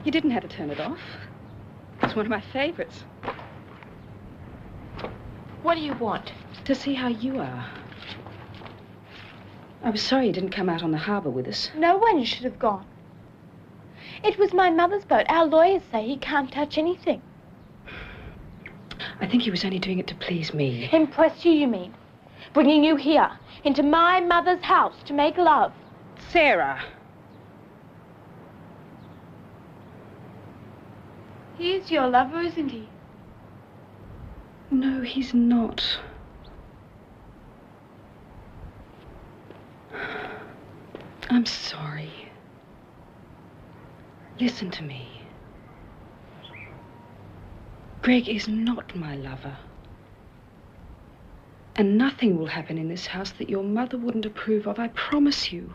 You didn't have to turn it off. It's one of my favorites. What do you want? To see how you are. I was sorry you didn't come out on the harbour with us. No one should have gone. It was my mother's boat. Our lawyers say he can't touch anything. I think he was only doing it to please me. Impress you, you mean? Bringing you here, into my mother's house to make love. Sarah. He is your lover, isn't he? No, he's not. I'm sorry. Listen to me. Greg is not my lover. And nothing will happen in this house that your mother wouldn't approve of, I promise you.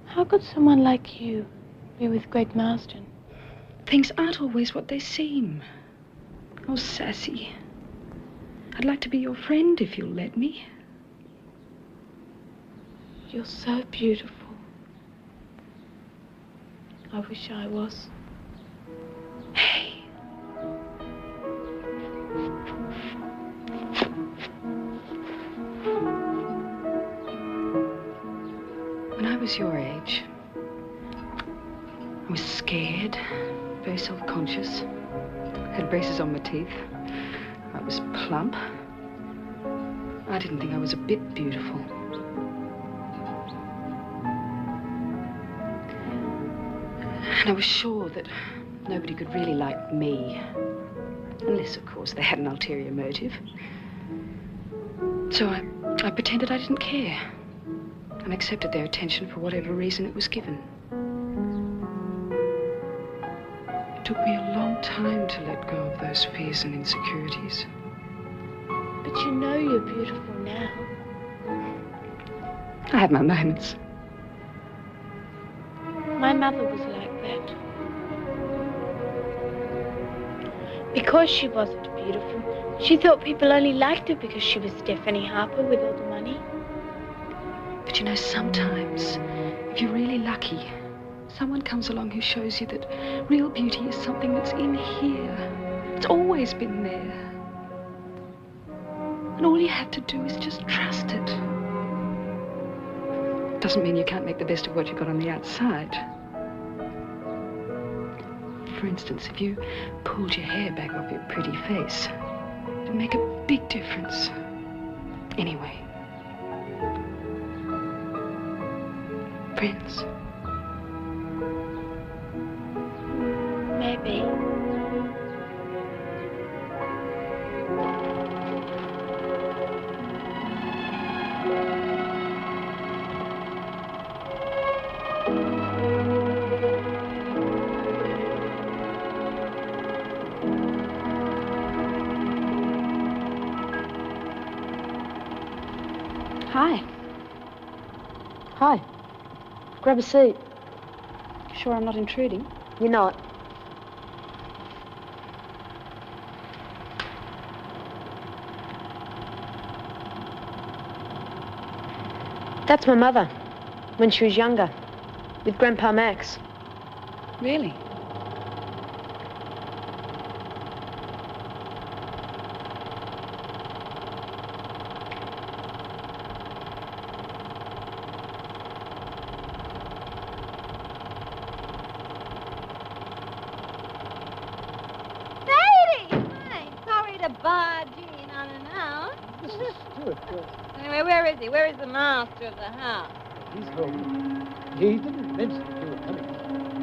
How could someone like you be with Greg Marsden? Things aren't always what they seem. Oh, Sassy. I'd like to be your friend if you'll let me. You're so beautiful. I wish I was. Hey. When I was your age, I was scared, very self-conscious, had braces on my teeth. I was plump. I didn't think I was a bit beautiful. And I was sure that nobody could really like me. Unless, of course, they had an ulterior motive. So I pretended I didn't care. And accepted their attention for whatever reason it was given. It took me a long time to let go of those fears and insecurities. But you know you're beautiful now. I have my moments. My mother was like that. Because she wasn't beautiful, she thought people only liked her because she was Stephanie Harper with all the money. But you know, sometimes, if you're really lucky, someone comes along who shows you that real beauty is something that's in here. It's always been there. And all you have to do is just trust it. Doesn't mean you can't make the best of what you've got on the outside. For instance, if you pulled your hair back off your pretty face, it'd make a big difference. Anyway. Friends. Maybe. Hi. Hi. Grab a seat. Sure I'm not intruding? You're not. That's my mother, when she was younger, with Grandpa Max. Really? Anyway, where is he? Where is the master of the house? He's home. He didn't mention that you were coming.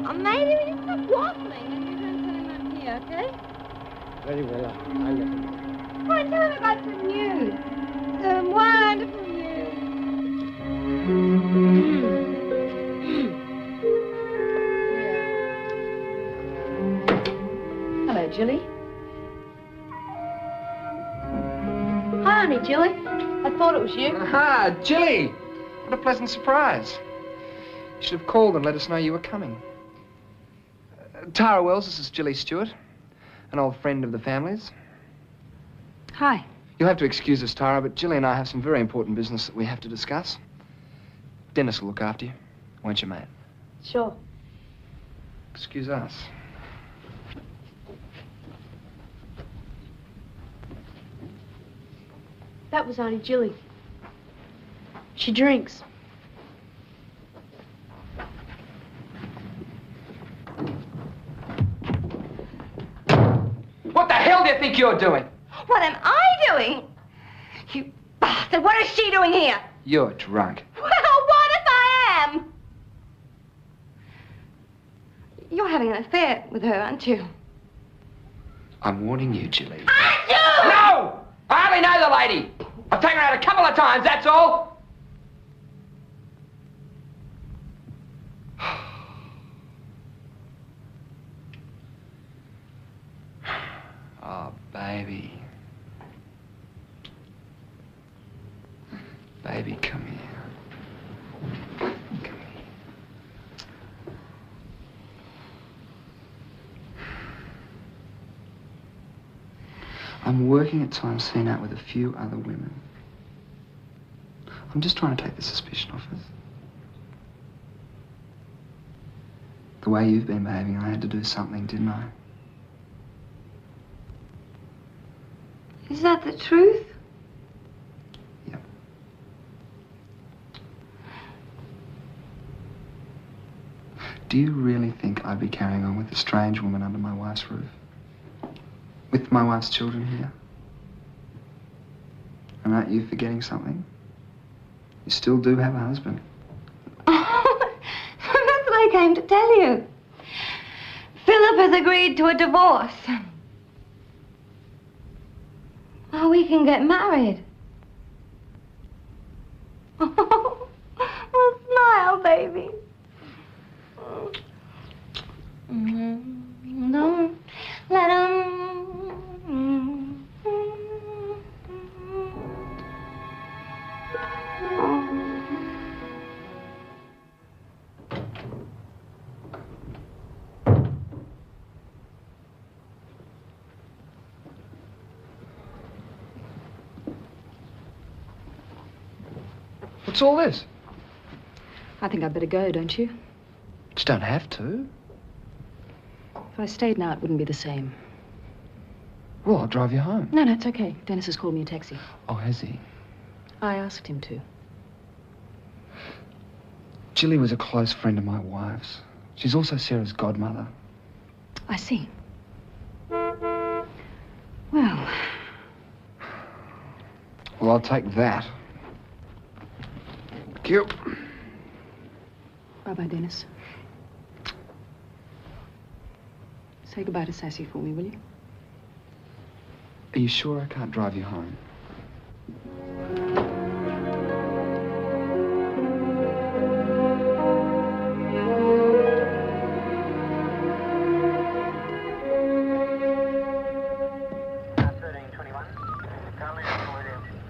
Oh, maybe we just stop waffling and you don't tell him I'm here, okay? Very well, I'll let him know. Go and tell him about some news. Some wonderful news. Hello, Jilly. Hi, Auntie Jilly. I thought it was you. Aha, Jilly! What a pleasant surprise. You should have called and let us know you were coming. Tara Wells, this is Jilly Stewart, an old friend of the family's. Hi. You'll have to excuse us, Tara, but Jilly and I have some very important business that we have to discuss. Dennis will look after you, won't you, mate? Sure. Excuse us. That was Auntie Jilly. She drinks. What the hell do you think you're doing? What am I doing? You bastard, what is she doing here? You're drunk. Well, what if I am? You're having an affair with her, aren't you? I'm warning you, Jilly. Aren't you? No! I only know the lady. I've taken her out a couple of times, that's all. Baby. Baby, come here. Come here. I'm working at times seen out with a few other women. I'm just trying to take the suspicion off us. The way you've been behaving, I had to do something, didn't I? Is that the truth? Yep. Do you really think I'd be carrying on with a strange woman under my wife's roof? With my wife's children here? And aren't you forgetting something? You still do have a husband. That's what I came to tell you. Philip has agreed to a divorce. Oh, we can get married. Oh, smile, baby. Don't let him. What's all this? I think I'd better go, don't you? Just don't have to. If I stayed now, it wouldn't be the same. Well, I'll drive you home. No, it's okay. Dennis has called me a taxi. Oh, has he? I asked him to. Jilly was a close friend of my wife's. She's also Sarah's godmother. I see. Well... Well, I'll take that. Thank you. Bye-bye, Dennis. Say goodbye to Sassy for me, will you? Are you sure I can't drive you home?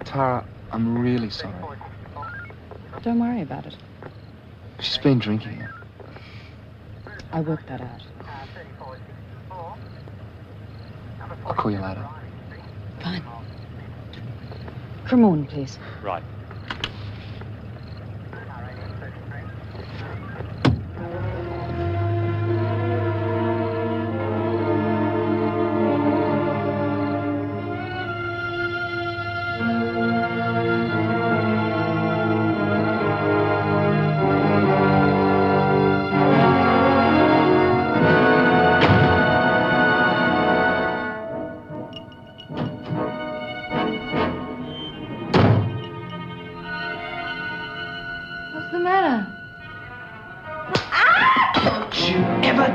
Tara, I'm really sorry. Don't worry about it. She's been drinking. I worked that out. I'll call you later. Fine. Cremorne, please. Right.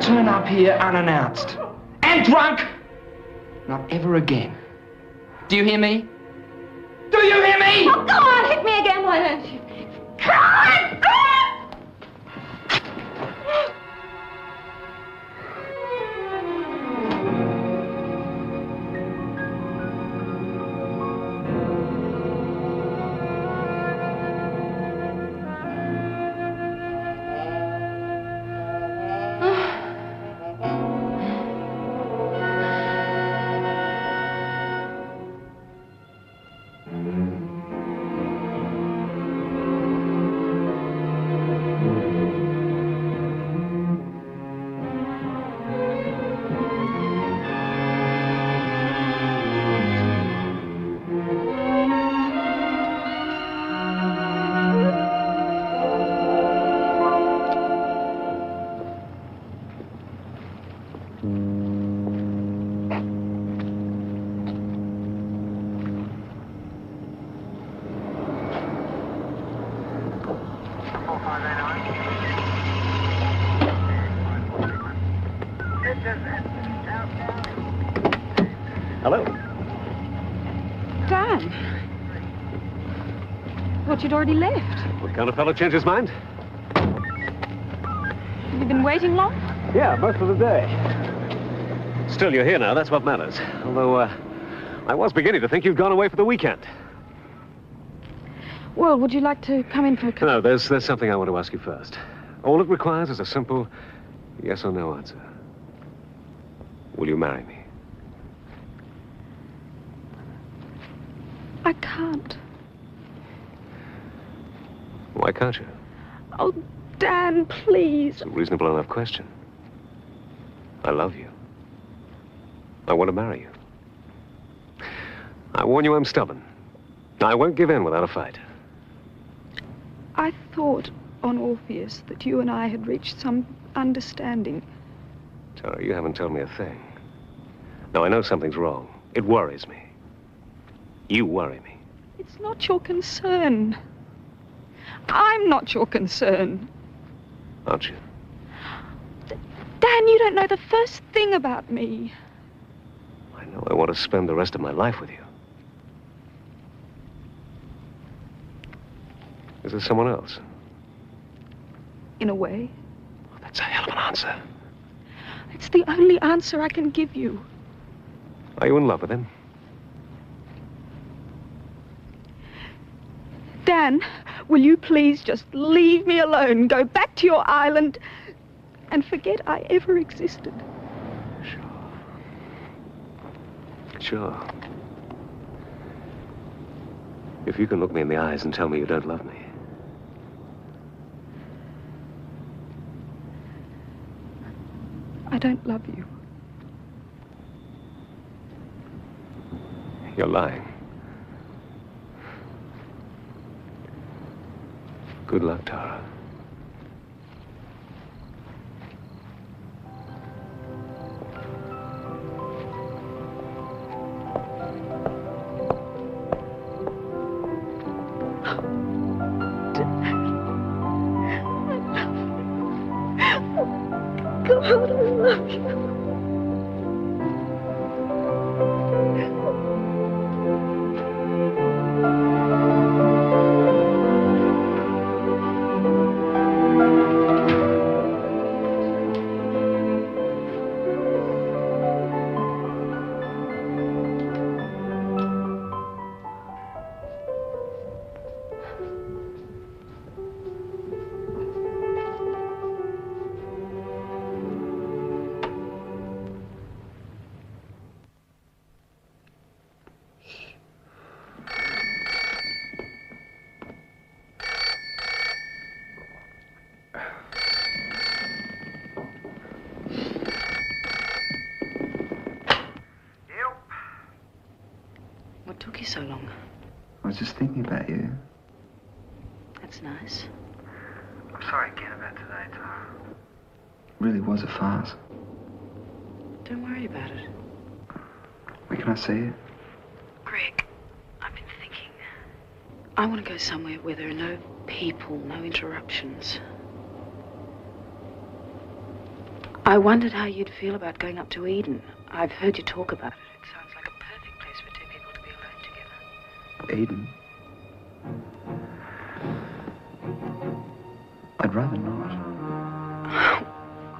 Turn up here unannounced. And drunk! Not ever again. Do you hear me? Do you hear me? Oh, go on, hit me again, why don't you? Come on! Hello. Dan. Thought you'd already left. What kind of fellow changed his mind? Have you been waiting long? Yeah, most of the day. Still, you're here now. That's what matters. Although, I was beginning to think you'd gone away for the weekend. Well, would you like to come in for a cup? No, there's something I want to ask you first. All it requires is a simple yes or no answer. Will you marry me? I can't. Why can't you? Oh, Dan, please. It's a reasonable enough question. I love you. I want to marry you. I warn you, I'm stubborn. I won't give in without a fight. I thought on Orpheus that you and I had reached some understanding. Tara, you haven't told me a thing. Now, I know something's wrong. It worries me. You worry me. It's not your concern. I'm not your concern. Aren't you? Dan, you don't know the first thing about me. I know I want to spend the rest of my life with you. Is there someone else? In a way. Oh, that's a hell of an answer. It's the only answer I can give you. Are you in love with him? Dan, will you please just leave me alone, go back to your island, and forget I ever existed? Sure. If you can look me in the eyes and tell me you don't love me. I don't love you. You're lying. Good luck, Tara. God, I love you. What took you so long? I was just thinking about you. That's nice. I'm sorry again about today, Tara. It really was a farce. Don't worry about it. Where can I see it? Greg, I've been thinking. I want to go somewhere where there are no people, no interruptions. I wondered how you'd feel about going up to Eden. I've heard you talk about it. It sounds like a perfect place for two people to be alone together. Eden? I'd rather not.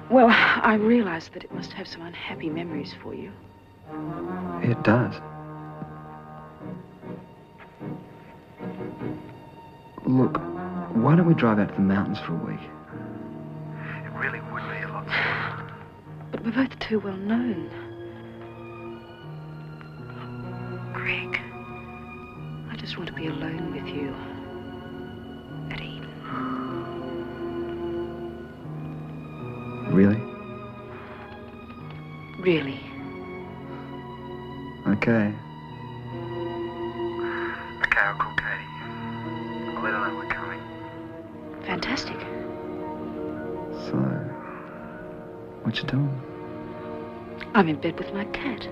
Well, I realize that it must have some unhappy memories for you. It does. Look, why don't we drive out to the mountains for a week? It really would be a lot fun. But we're both too well known. Greg, I just want to be alone with you. At Eden. Really? Really. Okay. Okay, I'll call Katie. I'll let her know we're coming. Fantastic. So, what you doing? I'm in bed with my cat.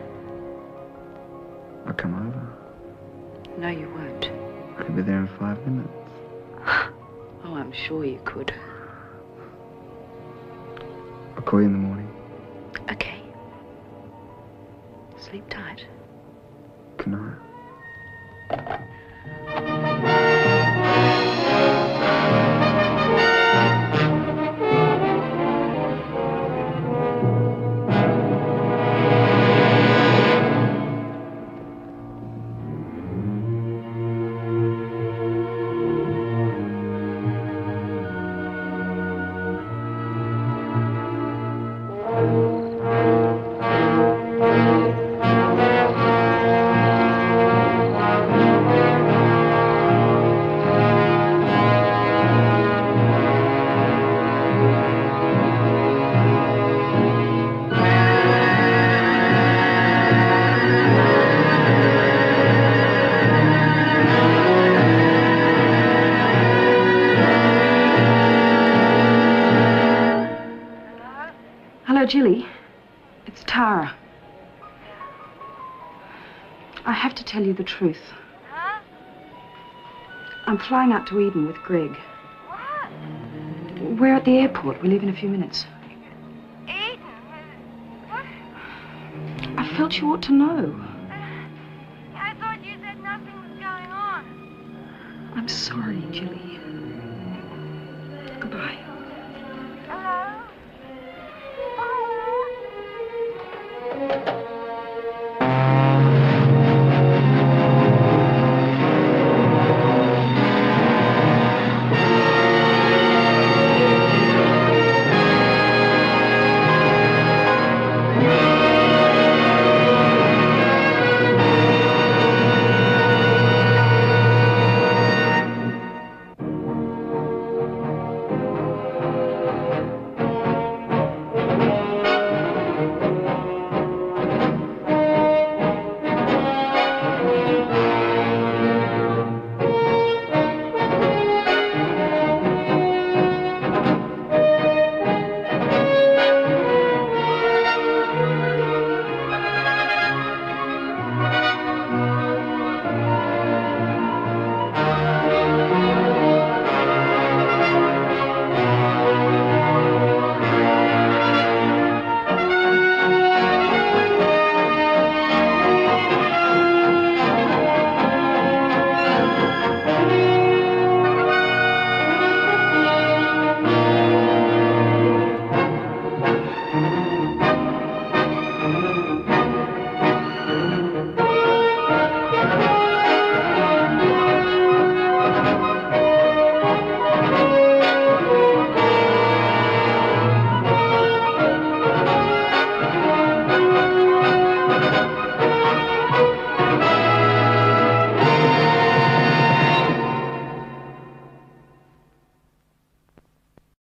I'll come over. No, you won't. I'll be there in 5 minutes. Oh, I'm sure you could. I'll call you in the morning. Okay. Sleep tight. Good night. Hello, Jilly. It's Tara. I have to tell you the truth. Huh? I'm flying out to Eden with Greg. What? We're at the airport. We leave in a few minutes. Eden? What? I felt you ought to know. I thought you said nothing was going on. I'm sorry, Jilly. Goodbye.